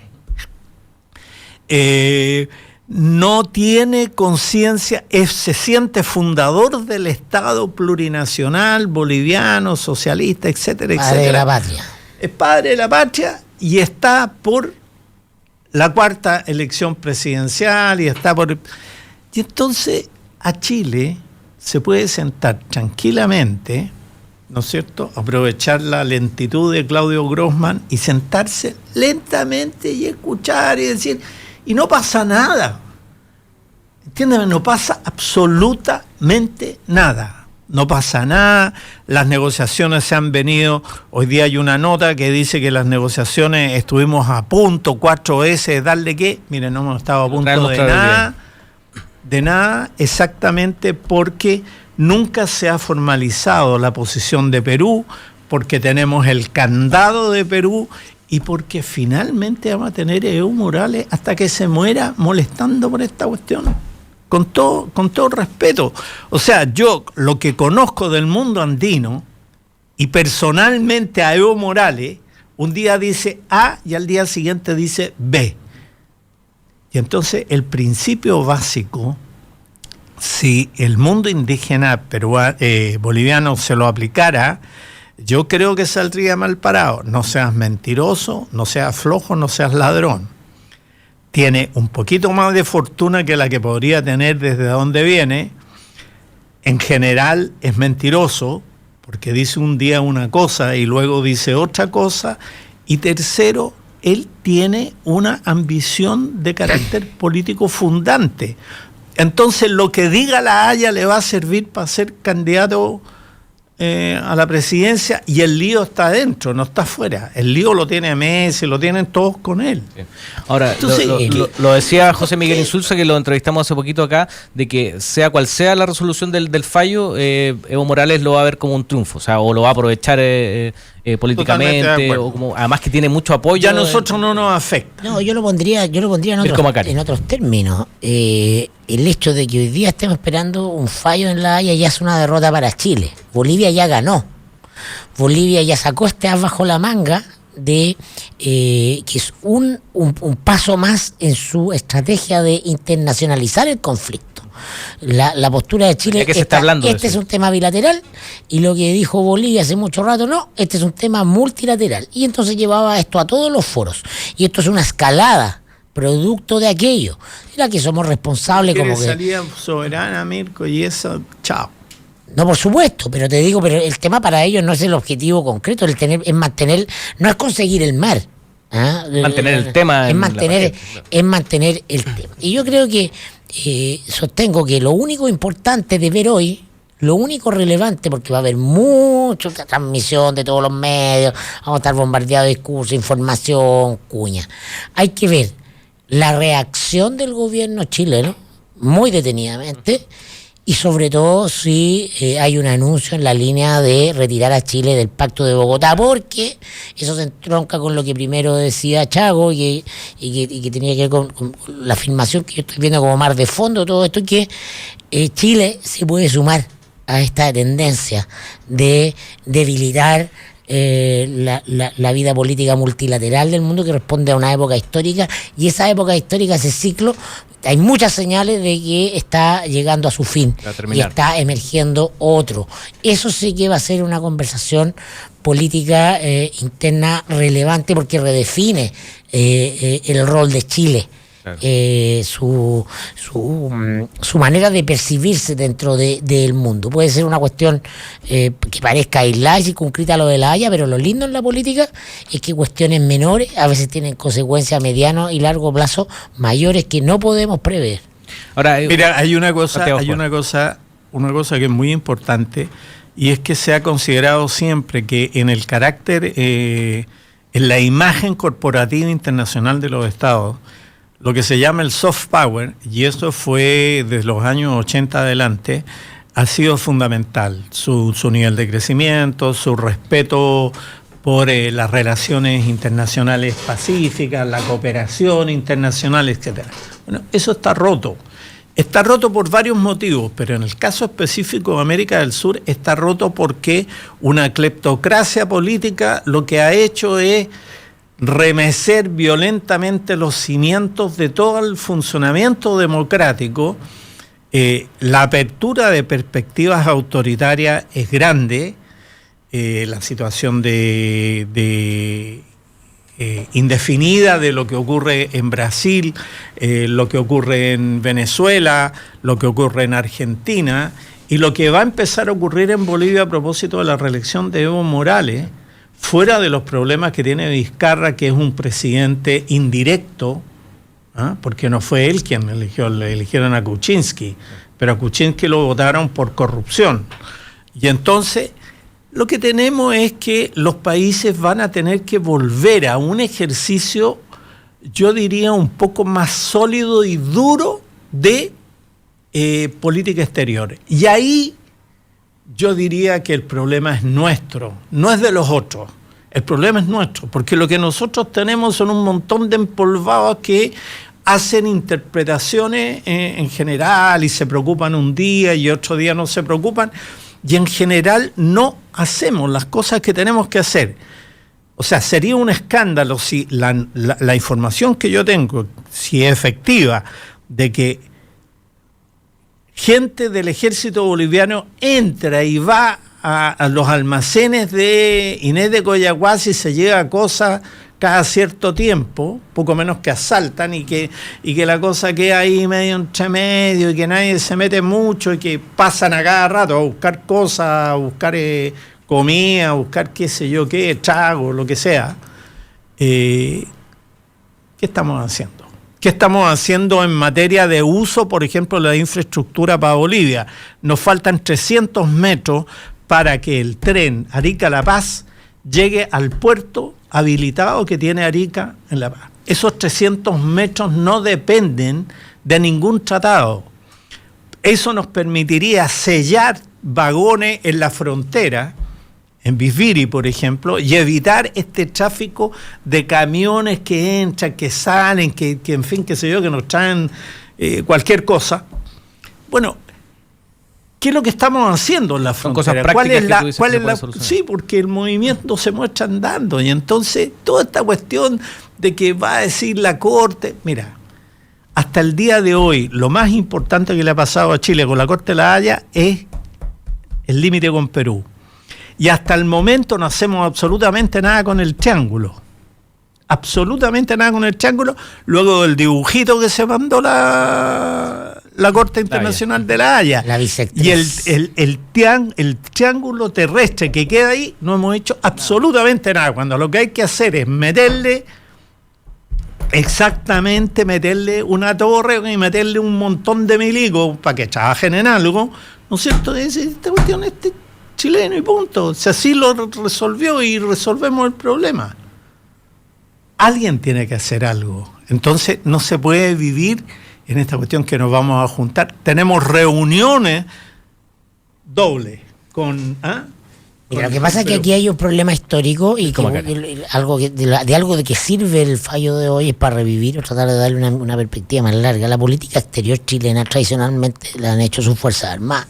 No tiene conciencia, se siente fundador del Estado plurinacional, boliviano, socialista, etcétera, etcétera. Padre de la patria. es padre de la patria y está por la 4ª elección presidencial y está por... Y entonces a Chile se puede sentar tranquilamente, ¿no es cierto?, aprovechar la lentitud de Claudio Grossman y sentarse lentamente y escuchar y decir, y no pasa nada. Entiéndeme, no pasa absolutamente nada. No pasa nada, las negociaciones se han venido, hoy día hay una nota que dice que las negociaciones estuvimos a punto 4 veces, darle que, miren, no hemos estado a punto de nada, exactamente porque nunca se ha formalizado la posición de Perú, porque tenemos el candado de Perú y porque finalmente vamos a tener Evo Morales hasta que se muera molestando por esta cuestión. Con todo respeto. O sea, yo lo que conozco del mundo andino y personalmente a Evo Morales, un día dice A y al día siguiente dice B. Y entonces el principio básico, si el mundo indígena boliviano se lo aplicara, yo creo que saldría mal parado. No seas mentiroso, no seas flojo, no seas ladrón. Tiene un poquito más de fortuna que la que podría tener desde donde viene. En general es mentiroso, porque dice un día una cosa y luego dice otra cosa. Y tercero, él tiene una ambición de carácter político fundante. Entonces lo que diga la Haya le va a servir para ser candidato a la presidencia y el lío está adentro, no está afuera. El lío lo tiene Messi, lo tienen todos con él. Ahora, entonces, lo decía José Miguel Insulza, que lo entrevistamos hace poquito acá, de que sea cual sea la resolución del fallo, Evo Morales lo va a ver como un triunfo, o sea, o lo va a aprovechar políticamente, o como, además que tiene mucho apoyo. Ya a nosotros no nos afecta. No, yo lo pondría en otros términos. El hecho de que hoy día estemos esperando un fallo en La Haya ya es una derrota para Chile. Bolivia ya ganó. Bolivia ya sacó este as bajo la manga de que es un paso más en su estrategia de internacionalizar el conflicto. La postura de Chile que se está hablando este es un tema bilateral y lo que dijo Bolivia hace mucho rato, no, este es un tema multilateral. Y entonces llevaba esto a todos los foros. Y esto es una escalada producto de aquello. Era que somos responsables como que... salía soberana, Mirko, y eso, chao. No, por supuesto, pero te digo, pero el tema para ellos no es el objetivo concreto, es mantener, no es conseguir el mar. Mantener el tema. Es mantener el tema. Y yo creo que sostengo que lo único importante de ver hoy, lo único relevante, porque va a haber mucha transmisión de todos los medios, vamos a estar bombardeados de discursos, información, cuña. Hay que ver la reacción del gobierno chileno, muy detenidamente, y sobre todo si hay un anuncio en la línea de retirar a Chile del Pacto de Bogotá, porque eso se entronca con lo que primero decía Chago y que tenía que ver con la afirmación que yo estoy viendo como mar de fondo, todo esto, que Chile se puede sumar a esta tendencia de debilitar la vida política multilateral del mundo, que responde a una época histórica, y esa época histórica, ese ciclo, hay muchas señales de que está llegando a su fin y está emergiendo otro. Eso sí que va a ser una conversación política interna relevante, porque redefine el rol de Chile. Claro. Su manera de percibirse dentro del mundo. Puede ser una cuestión que parezca aislada y circunscrita a lo de La Haya, pero lo lindo en la política es que cuestiones menores a veces tienen consecuencias a mediano y largo plazo mayores que no podemos prever. Ahora, mira, hay una cosa que es muy importante, y es que se ha considerado siempre que en el carácter, en la imagen corporativa internacional de los estados, lo que se llama el soft power, y eso fue desde los años 80 adelante, ha sido fundamental. Su nivel de crecimiento, su respeto por las relaciones internacionales pacíficas, la cooperación internacional, etc. Bueno, eso está roto. Está roto por varios motivos, pero en el caso específico de América del Sur está roto porque una cleptocracia política lo que ha hecho es remecer violentamente los cimientos de todo el funcionamiento democrático. La apertura de perspectivas autoritarias es grande, la situación de indefinida de lo que ocurre en Brasil, lo que ocurre en Venezuela, lo que ocurre en Argentina y lo que va a empezar a ocurrir en Bolivia a propósito de la reelección de Evo Morales, fuera de los problemas que tiene Vizcarra, que es un presidente indirecto, porque no fue él quien eligió, le eligieron a Kuczynski, pero a Kuczynski lo votaron por corrupción. Y entonces lo que tenemos es que los países van a tener que volver a un ejercicio, yo diría, un poco más sólido y duro de política exterior. Y ahí yo diría que el problema es nuestro, no es de los otros. El problema es nuestro, porque lo que nosotros tenemos son un montón de empolvados que hacen interpretaciones en general y se preocupan un día y otro día no se preocupan, y en general no hacemos las cosas que tenemos que hacer. O sea, sería un escándalo si la información que yo tengo, si es efectiva, de que gente del ejército boliviano entra y va a los almacenes de Inés de Coyahuasi y se lleva cosas cada cierto tiempo, poco menos que asaltan y que la cosa queda ahí medio entre medio y que nadie se mete mucho y que pasan a cada rato a buscar cosas, a buscar comida, a buscar qué sé yo qué, trago, lo que sea. ¿Qué estamos haciendo? ¿Qué estamos haciendo en materia de uso, por ejemplo, de la infraestructura para Bolivia? Nos faltan 300 metros para que el tren Arica-La Paz llegue al puerto habilitado que tiene Arica en La Paz. Esos 300 metros no dependen de ningún tratado. Eso nos permitiría sellar vagones en la frontera, en Bisbiri, por ejemplo, y evitar este tráfico de camiones que entran, que salen, que en fin, qué sé yo, que nos traen cualquier cosa. Bueno, ¿qué es lo que estamos haciendo en la frontera? ¿Cuál es la sí, porque el movimiento se muestra andando y entonces toda esta cuestión de que va a decir la Corte, mira, hasta el día de hoy lo más importante que le ha pasado a Chile con la Corte de la Haya es el límite con Perú. Y hasta el momento no hacemos absolutamente nada con el triángulo. Absolutamente nada con el triángulo, luego del dibujito que se mandó la Corte Internacional de la Haya. La bisectriz. Y el triángulo terrestre que queda ahí, no hemos hecho absolutamente nada. Cuando lo que hay que hacer es meterle una torre y meterle un montón de milicos para que trabajen en algo, ¿no es cierto? Esta cuestión es chileno y punto. O sea, así lo resolvió y resolvemos el problema. Alguien tiene que hacer algo. Entonces no se puede vivir en esta cuestión que nos vamos a juntar. Tenemos reuniones dobles con... Mira, lo que pasa es que aquí hay un problema histórico y que algo de que sirve el fallo de hoy es para revivir o tratar de darle una perspectiva más larga. La política exterior chilena tradicionalmente la han hecho sus Fuerzas Armadas,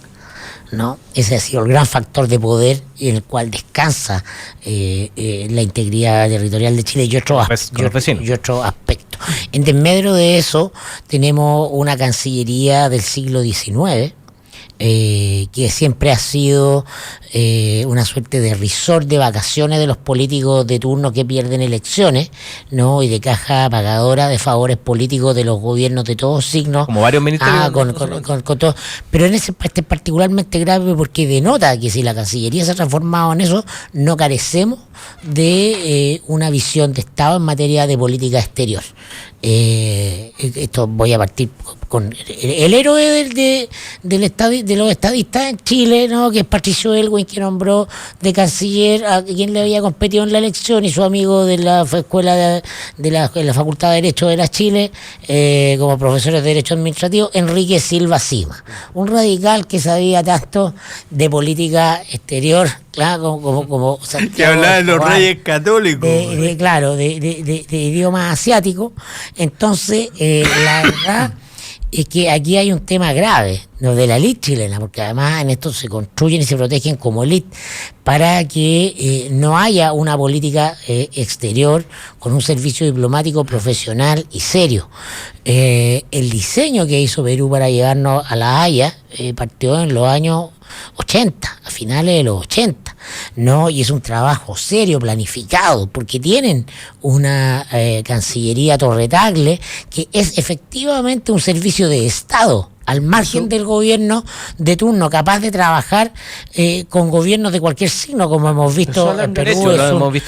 ¿no? Ese ha sido el gran factor de poder en el cual descansa la integridad territorial de Chile y otros aspectos. En desmedro de eso tenemos una Cancillería del siglo XIX que siempre ha sido una suerte de resort de vacaciones de los políticos de turno que pierden elecciones, ¿no? Y de caja pagadora de favores políticos de los gobiernos de todos signos. Como varios ministerios. Con todo. Pero en este es particularmente grave porque denota que si la Cancillería se ha transformado en eso, no carecemos de una visión de Estado en materia de política exterior. Esto voy a partir con el héroe de los estadistas en Chile, ¿no? Que es Patricio Elwin, que nombró de canciller a quien le había competido en la elección, y su amigo de la escuela de la Facultad de Derecho de la Chile, como profesores de Derecho Administrativo, Enrique Silva Sima, un radical que sabía tanto de política exterior, claro, como que hablaba de los reyes católicos, de idioma asiático. Entonces, la verdad es que aquí hay un tema grave, ¿no?, de la élite chilena, porque además en esto se construyen y se protegen como élite para que no haya una política exterior con un servicio diplomático profesional y serio. El diseño que hizo Perú para llevarnos a La Haya partió en los años 80, a finales de los 80. ¿no? Y es un trabajo serio, planificado, porque tienen una Cancillería Torre-Tagle que es efectivamente un servicio de Estado, al margen del gobierno de turno, capaz de trabajar con gobiernos de cualquier signo, como hemos visto.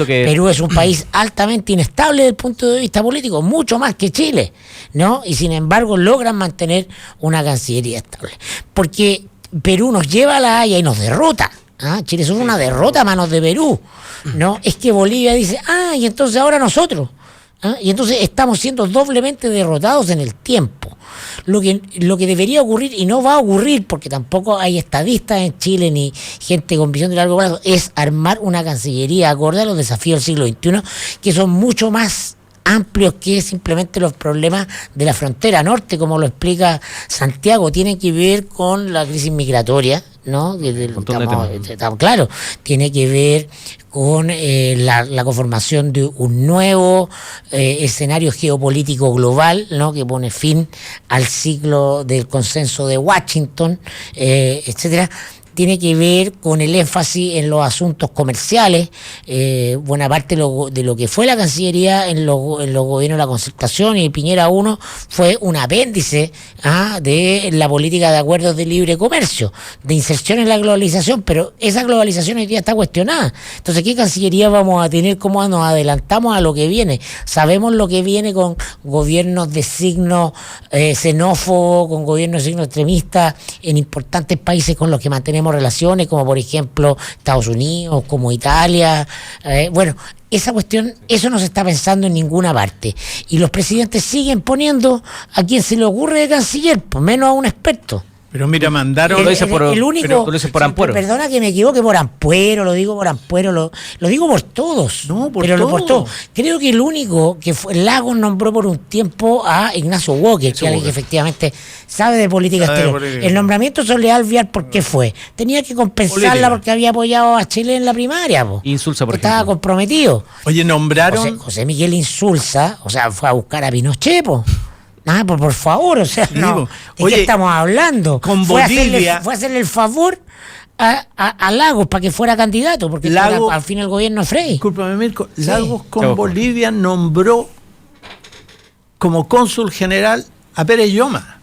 Perú es un país altamente inestable desde el punto de vista político, mucho más que Chile, ¿no? Y sin embargo logran mantener una Cancillería estable. Porque Perú nos lleva a La Haya y nos derrota. Chile sufre una derrota a manos de Perú, ¿no? Es que Bolivia dice, y entonces ahora nosotros. Y entonces estamos siendo doblemente derrotados en el tiempo. Lo que debería ocurrir, y no va a ocurrir porque tampoco hay estadistas en Chile ni gente con visión de largo plazo, es armar una Cancillería acorde a los desafíos del siglo XXI, que son mucho más amplios que simplemente los problemas de la frontera norte, como lo explica Santiago. Tienen que ver con la crisis migratoria, ¿no? Estamos claro, tiene que ver con la conformación de un nuevo escenario geopolítico global, ¿no? Que pone fin al ciclo del consenso de Washington, etcétera. Tiene que ver con el énfasis en los asuntos comerciales. Buena parte de lo que fue la Cancillería en los gobiernos de la Concertación y Piñera 1 fue un apéndice de la política de acuerdos de libre comercio, de inserción en la globalización, pero esa globalización hoy día está cuestionada. Entonces, ¿qué Cancillería vamos a tener? ¿Cómo nos adelantamos a lo que viene? Sabemos lo que viene con gobiernos de signo xenófobo, con gobiernos de signo extremista en importantes países con los que mantenemos relaciones, como por ejemplo Estados Unidos, como Italia. Esa cuestión, eso no se está pensando en ninguna parte. Y los presidentes siguen poniendo a quien se le ocurre de canciller, pues menos a un experto. Pero mira, mandaron... El único, por Ampuero. Perdona que me equivoque, por Ampuero, lo digo por todos. No, por todos. Creo que el único que fue, Lagos nombró por un tiempo a Ignacio Walker, que es alguien que efectivamente sabe de política exterior. El nombramiento sobre Alvear, ¿por qué fue? Tenía que compensarla porque había apoyado a Chile en la primaria, Insulza, por estaba comprometido. Oye, nombraron... José Miguel Insulza, fue a buscar a Pinochet, por favor, ¿de qué estamos hablando? Con Bolivia... Fue a hacerle el favor a Lagos para que fuera candidato, porque al fin el gobierno Frey. Discúlpame, Mirko, Lagos con Bolivia nombró como cónsul general a Pérez Lloma.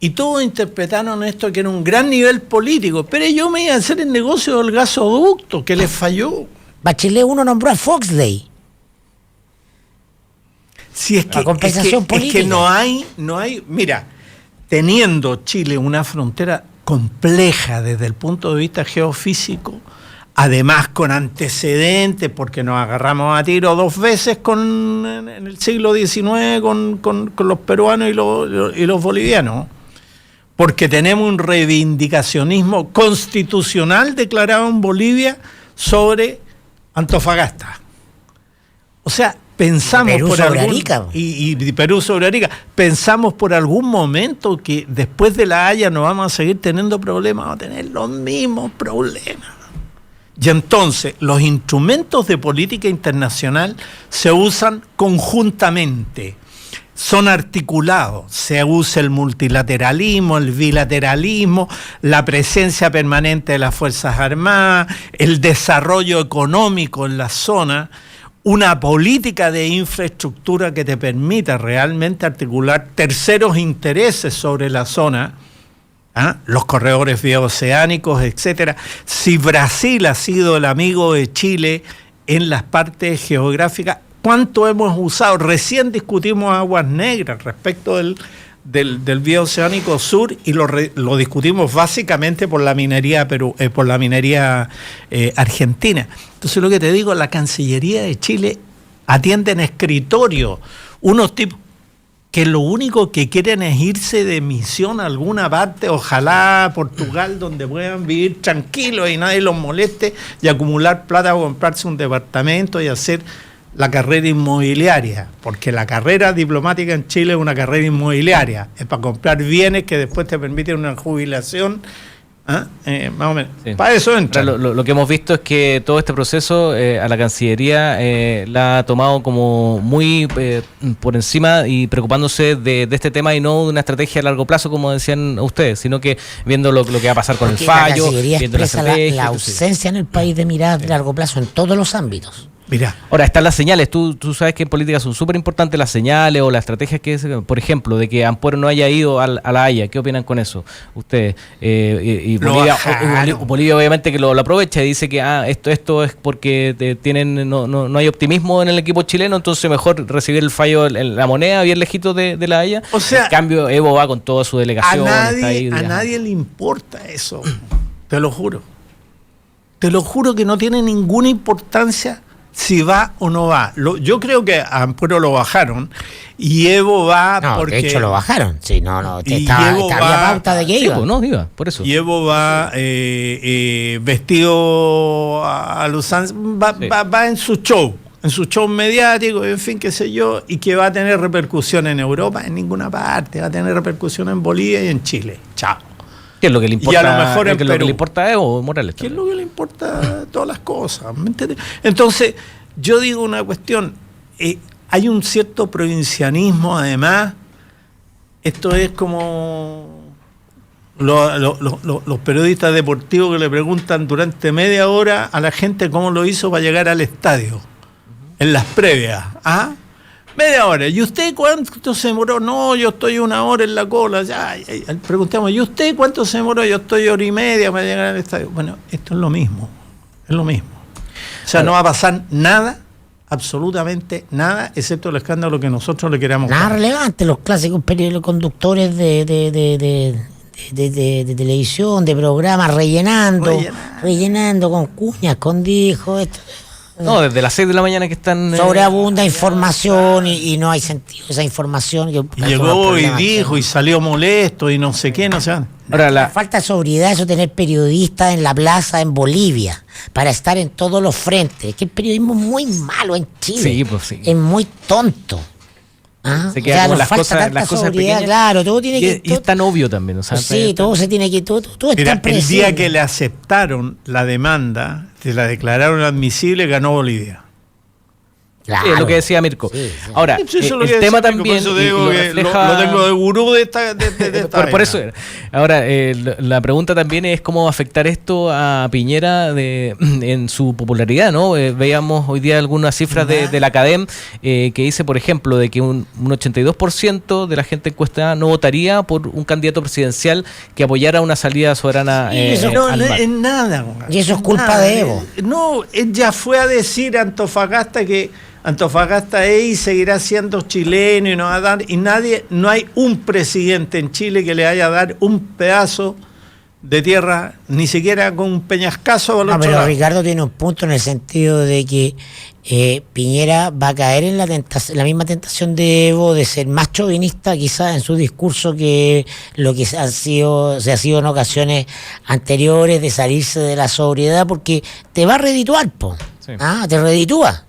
Y todos interpretaron esto que era un gran nivel político. Pérez Lloma iba a hacer el negocio del gasoducto, que le falló. Bachelet 1 nombró a Foxley. Si es que, política. Es que no hay, mira, teniendo Chile una frontera compleja desde el punto de vista geofísico, además con antecedentes, porque nos agarramos a tiro 2 veces en el siglo XIX con los peruanos y los bolivianos, porque tenemos un reivindicacionismo constitucional declarado en Bolivia sobre Antofagasta. O sea, pensamos Perú por sobre algún, Arica. Y Perú sobre Arica. Pensamos por algún momento que después de La Haya no vamos a seguir teniendo problemas, vamos a tener los mismos problemas. Y entonces los instrumentos de política internacional se usan conjuntamente, son articulados, se usa el multilateralismo, el bilateralismo, la presencia permanente de las Fuerzas Armadas, el desarrollo económico en la zona, una política de infraestructura que te permita realmente articular terceros intereses sobre la zona, los corredores bioceánicos, etcétera. Si Brasil ha sido el amigo de Chile en las partes geográficas, ¿cuánto hemos usado? Recién discutimos aguas negras respecto del bioceánico sur y lo discutimos básicamente por la minería argentina. Entonces lo que te digo, la Cancillería de Chile atiende en escritorio unos tipos que lo único que quieren es irse de misión a alguna parte, ojalá a Portugal, donde puedan vivir tranquilos y nadie los moleste, y acumular plata o comprarse un departamento y hacer la carrera inmobiliaria, porque la carrera diplomática en Chile es una carrera inmobiliaria, es para comprar bienes que después te permiten una jubilación Más o menos. Sí. Para eso entra. Lo que hemos visto es que todo este proceso a la Cancillería la ha tomado como muy por encima y preocupándose de este tema y no de una estrategia a largo plazo, como decían ustedes, sino que viendo lo que va a pasar con Porque el fallo, la Cancillería viendo la expresa estrategia. la ausencia en el país de miradas de largo plazo en todos los ámbitos. Mira, Ahora, están las señales. Tú sabes que en política son súper importantes las señales o las estrategias que es, por ejemplo, de que Ampuero no haya ido a la Haya. ¿Qué opinan con eso ustedes? Y Bolivia obviamente que lo aprovecha y dice que esto es porque tienen no hay optimismo en el equipo chileno, entonces mejor recibir el fallo en la moneda bien lejito de la Haya. O sea, en cambio, Evo va con toda su delegación. a está nadie le importa eso. Te lo juro. Te lo juro que no tiene ninguna importancia si va o no va. Yo creo que a Ampuero lo bajaron y Evo va porque... de hecho lo bajaron. Sí, Y Evo había va- pauta de que iba. Sí, no, iba, por eso. Y Evo va vestido a los va en su show mediático, en fin, qué sé yo, y que va a tener repercusión en Europa, en ninguna parte, va a tener repercusión en Bolivia y en Chile. Chao. ¿Qué es lo que le importa? Y a lo mejor en ¿qué es lo que Perú. le importa a Evo Morales? ¿Qué es lo que le importa todas las cosas? ¿Me entiendes? Entonces, yo digo una cuestión, hay un cierto provincianismo, además, esto es como los periodistas deportivos que le preguntan durante media hora a la gente cómo lo hizo para llegar al estadio, en las previas, media hora. ¿Y usted cuánto se demoró? No, yo estoy 1 hora en la cola. Ya. Preguntamos, ¿y usted cuánto se demoró? Yo estoy 1 hora y media para llegar al estadio. Bueno, esto es lo mismo. Es lo mismo. O sea, no va a pasar nada, absolutamente nada, excepto el escándalo que nosotros le queramos. Nada relevante, los clásicos conductores de televisión, de programas, rellenando con cuñas, con dijo, esto. No, desde las 6 de la mañana que están... Sobreabunda información y no hay sentido esa información. Y llegó y dijo y salió molesto y no sé qué, no sé. Ahora, La falta de sobriedad, eso tener periodistas en la plaza en Bolivia para estar en todos los frentes. Que el periodismo es muy malo en Chile. Sí, pues sí. Es muy tonto. Se queda como nos falta tanta las cosas sobriedad, pequeñas. claro, todo tiene que... Y es tan obvio también. O sea, sí, todo se tiene que... Todo está Mira, el presente. día que le aceptaron la demanda, que la declararon admisible, ganó Bolivia. Claro. Sí, es lo que decía Mirko. Sí. Ahora, Eso es lo el que tema decía, también... por eso y digo lo que refleja- lo tengo de gurú de esta por vaina. eso. Ahora, la pregunta también es cómo va a afectar esto a Piñera en su popularidad, ¿no? Veíamos hoy día algunas cifras de la Academ que dice, por ejemplo, de que un 82% de la gente encuestada no votaría por un candidato presidencial que apoyara una salida soberana No, al mar. es nada. Y eso es culpa nada. de Evo. No, él ya fue a decir a Antofagasta que Antofagasta es y seguirá siendo chileno y no va a dar, y no hay un presidente en Chile que le haya a dar un pedazo de tierra, ni siquiera con un peñascaso al No, otro pero lado. Ricardo tiene un punto en el sentido de que Piñera va a caer en la misma tentación de Evo de ser más chauvinista quizás en su discurso que lo que se ha sido en ocasiones anteriores, de salirse de la sobriedad, porque te va a redituar, Sí. te reditúa.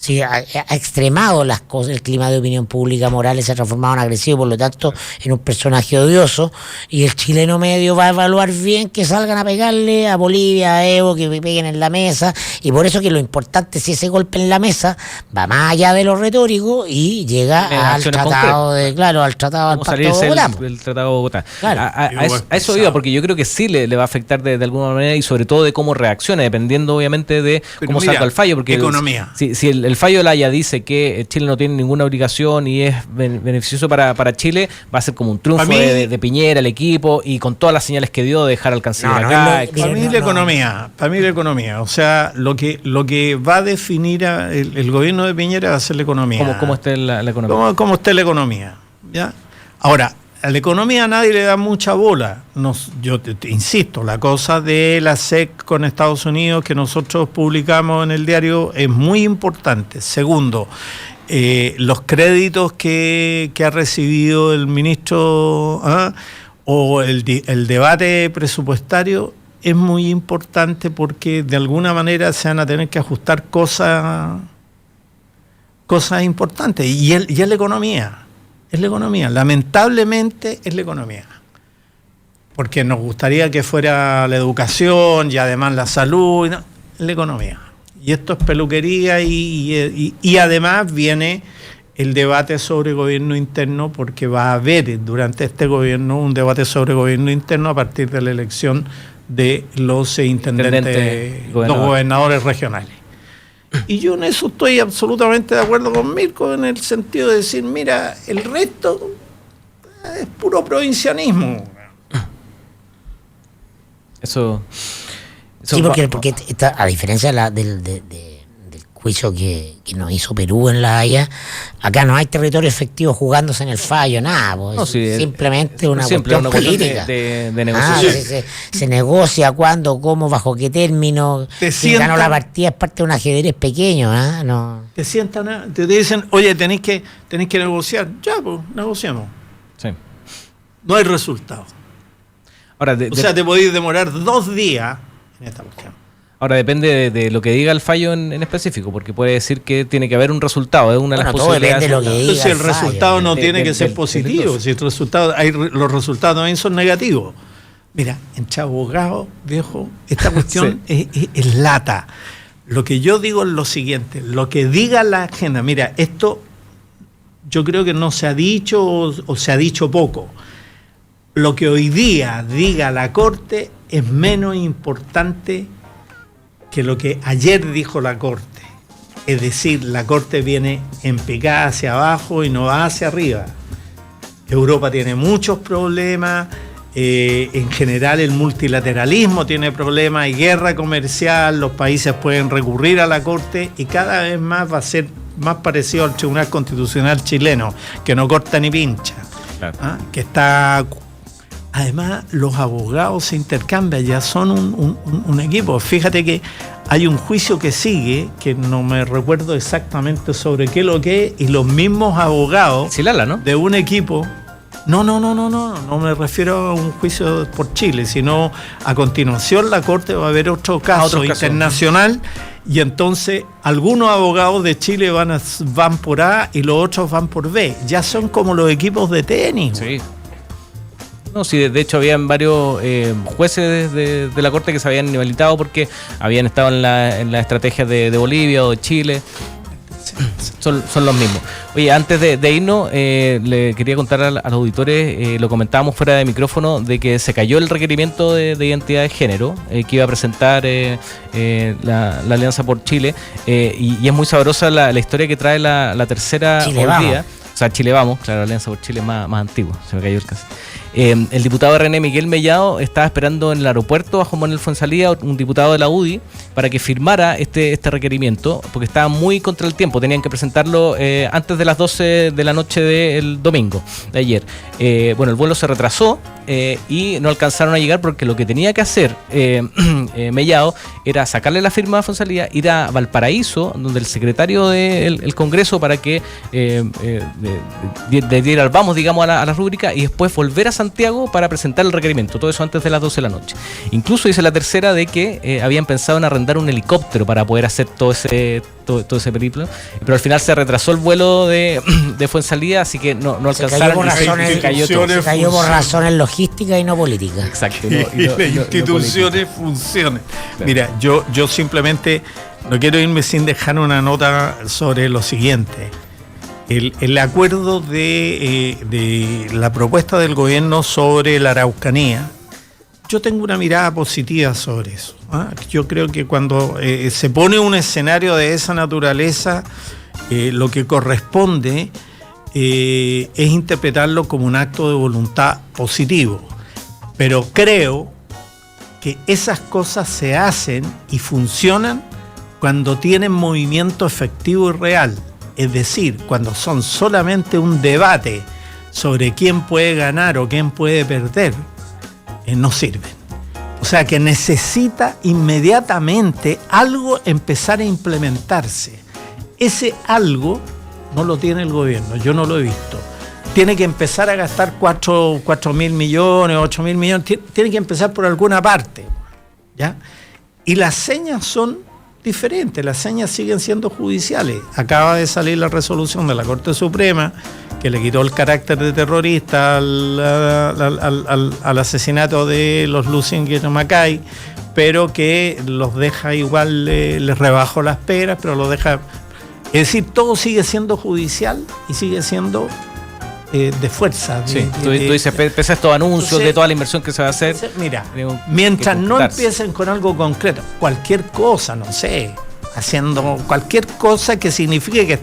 Sí, ha extremado las cosas, el clima de opinión pública, Morales se ha transformado en agresivo, por lo tanto, en un personaje odioso, y el chileno medio va a evaluar bien que salgan a pegarle a Bolivia, a Evo, que peguen en la mesa, y por eso que lo importante, si ese golpe en la mesa va más allá de lo retórico y llega al acciones tratado al Cómo Pacto de salirse Bogotá. el Tratado de Bogotá. Claro. A eso iba, porque yo creo que sí le va a afectar de alguna manera y sobre todo de cómo reacciona, dependiendo obviamente de cómo mira, salga el fallo. Porque economía. Si el fallo de la Haya dice que Chile no tiene ninguna obligación y es beneficioso para Chile, va a ser como un triunfo Para mí- de Piñera, el equipo, y con todas las señales que dio de dejar al canciller acá. Para mí la economía, o sea, lo que va a definir el gobierno de Piñera va a ser la economía. ¿Cómo esté la economía? ¿Cómo esté la economía? ¿Ya? Ahora, a la economía nadie le da mucha bola. Yo te insisto, la cosa de la SEC con Estados Unidos que nosotros publicamos en el diario es muy importante. Segundo, los créditos que ha recibido el ministro o el debate presupuestario es muy importante porque de alguna manera se van a tener que ajustar cosas importantes y es la economía. Es la economía, lamentablemente es la economía. porque nos gustaría que fuera la educación y además la salud, y no, la economía. Y esto es peluquería y además viene el debate sobre gobierno interno, porque va a haber durante este gobierno un debate sobre gobierno interno a partir de la elección de los intendentes, los gobernadores regionales. Y yo en eso estoy absolutamente de acuerdo con Mirko, en el sentido de decir, mira, el resto es puro provincianismo. Eso sí, porque a diferencia del juicio que nos hizo Perú en La Haya, acá no hay territorio efectivo jugándose en el fallo, nada, pues, no, sí, simplemente una cuestión política de negociación. Se negocia cuándo, cómo, bajo qué término. Quien ganó la partida es parte de un ajedrez pequeño, no. Te sientan, te dicen, oye, tenéis que negociar, ya, pues negociamos. Sí. No hay resultado. Ahora, o sea, te podéis demorar 2 días en esta cuestión. Ahora depende de lo que diga el fallo en específico, porque puede decir que tiene que haber un resultado, es una de las posibilidades. De lo que diga si el resultado no tiene que ser positivo, si el resultado, los resultados también son negativos. Mira, entre abogados, viejo, esta cuestión es lata. Lo que yo digo es lo siguiente, lo que diga la agenda, mira, esto yo creo que no se ha dicho o se ha dicho poco. Lo que hoy día diga la Corte es menos importante que lo que ayer dijo la Corte. Es decir, la Corte viene en picada hacia abajo y no va hacia arriba. Europa tiene muchos problemas, en general el multilateralismo tiene problemas, hay guerra comercial, los países pueden recurrir a la Corte y cada vez más va a ser más parecido al Tribunal Constitucional chileno, que no corta ni pincha. Claro. Que está... Además, los abogados se intercambian, ya son un equipo. Fíjate que hay un juicio que sigue, que no me recuerdo exactamente sobre qué lo que es, y los mismos abogados de un equipo... No me refiero a un juicio por Chile, sino a continuación la Corte va a haber otro caso internacional, y entonces algunos abogados de Chile van por A y los otros van por B. Ya son como los equipos de tenis. Sí. No, sí, de hecho habían varios jueces de la Corte que se habían inhabilitado porque habían estado en la estrategia de Bolivia o de Chile. Son los mismos. Oye, antes de irnos, le quería contar a los auditores, lo comentábamos fuera de micrófono, de que se cayó el requerimiento de identidad de género que iba a presentar la Alianza por Chile, y es muy sabrosa la historia que trae la tercera Chile hoy día. O sea, Chile Vamos, claro, la Alianza por Chile es más antigua, se me cayó el caso. El diputado René Miguel Mellado estaba esperando en el aeropuerto bajo Manuel Fuenzalía, un diputado de la UDI, para que firmara este requerimiento, porque estaba muy contra el tiempo, tenían que presentarlo antes de las 12 de la noche del domingo, de ayer. Bueno, el vuelo se retrasó y no alcanzaron a llegar porque lo que tenía que hacer Mellado era sacarle la firma a Fuenzalía, ir a Valparaíso, donde el secretario del Congreso, para que diera el vamos, digamos, a la rúbrica, y después volver a Santiago para presentar el requerimiento, todo eso antes de las 12 de la noche. Incluso dice la tercera de que habían pensado en arrendar un helicóptero para poder hacer todo ese periplo, pero al final se retrasó el vuelo de Fuenzalía, así que no alcanzaron. Se cayó por razones logísticas y no políticas. Exacto. Y las instituciones funcionan. Mira, yo simplemente no quiero irme sin dejar una nota sobre lo siguiente. El acuerdo de la propuesta del gobierno sobre la Araucanía, yo tengo una mirada positiva sobre eso. Yo creo que cuando se pone un escenario de esa naturaleza, lo que corresponde es interpretarlo como un acto de voluntad positivo. Pero creo que esas cosas se hacen y funcionan cuando tienen movimiento efectivo y real. Es decir, cuando son solamente un debate sobre quién puede ganar o quién puede perder, no sirven. O sea que necesita inmediatamente algo empezar a implementarse. Ese algo no lo tiene el gobierno, yo no lo he visto. Tiene que empezar a gastar 4.000 millones, 8.000 millones, tiene que empezar por alguna parte, ¿ya? Y las señas son diferente, las señas siguen siendo judiciales. Acaba de salir la resolución de la Corte Suprema que le quitó el carácter de terrorista al asesinato de los Lusinger y Macay, pero que los deja igual, les rebajó las penas, pero los deja... Es decir, todo sigue siendo judicial y sigue siendo de fuerza. Sí, tú dices, pese a estos anuncios, entonces, de toda la inversión que se va a hacer... Mira, mientras no empiecen con algo concreto, cualquier cosa, no sé, haciendo cualquier cosa que signifique que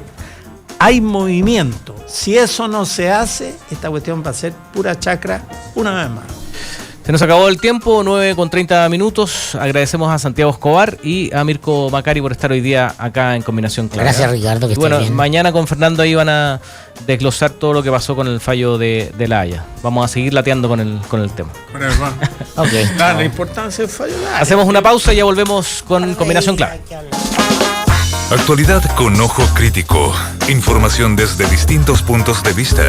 hay movimiento. Si eso no se hace, esta cuestión va a ser pura chacra una vez más. Se nos acabó el tiempo, 9:30. Agradecemos a Santiago Escobar y a Mirko Macari por estar hoy día acá en Combinación Clave. Gracias, Ricardo, que estés bien. Mañana con Fernando ahí van a desglosar todo lo que pasó con el fallo de La Haya. Vamos a seguir lateando con el tema. Okay. La importancia del fallo de La Haya. Hacemos una pausa y ya volvemos con Combinación Clave. Actualidad con ojo crítico, información desde distintos puntos de vista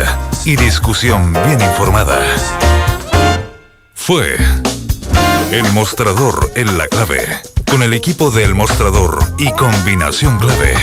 y discusión bien informada. Fue El Mostrador en la Clave, con el equipo de El Mostrador y Combinación Clave.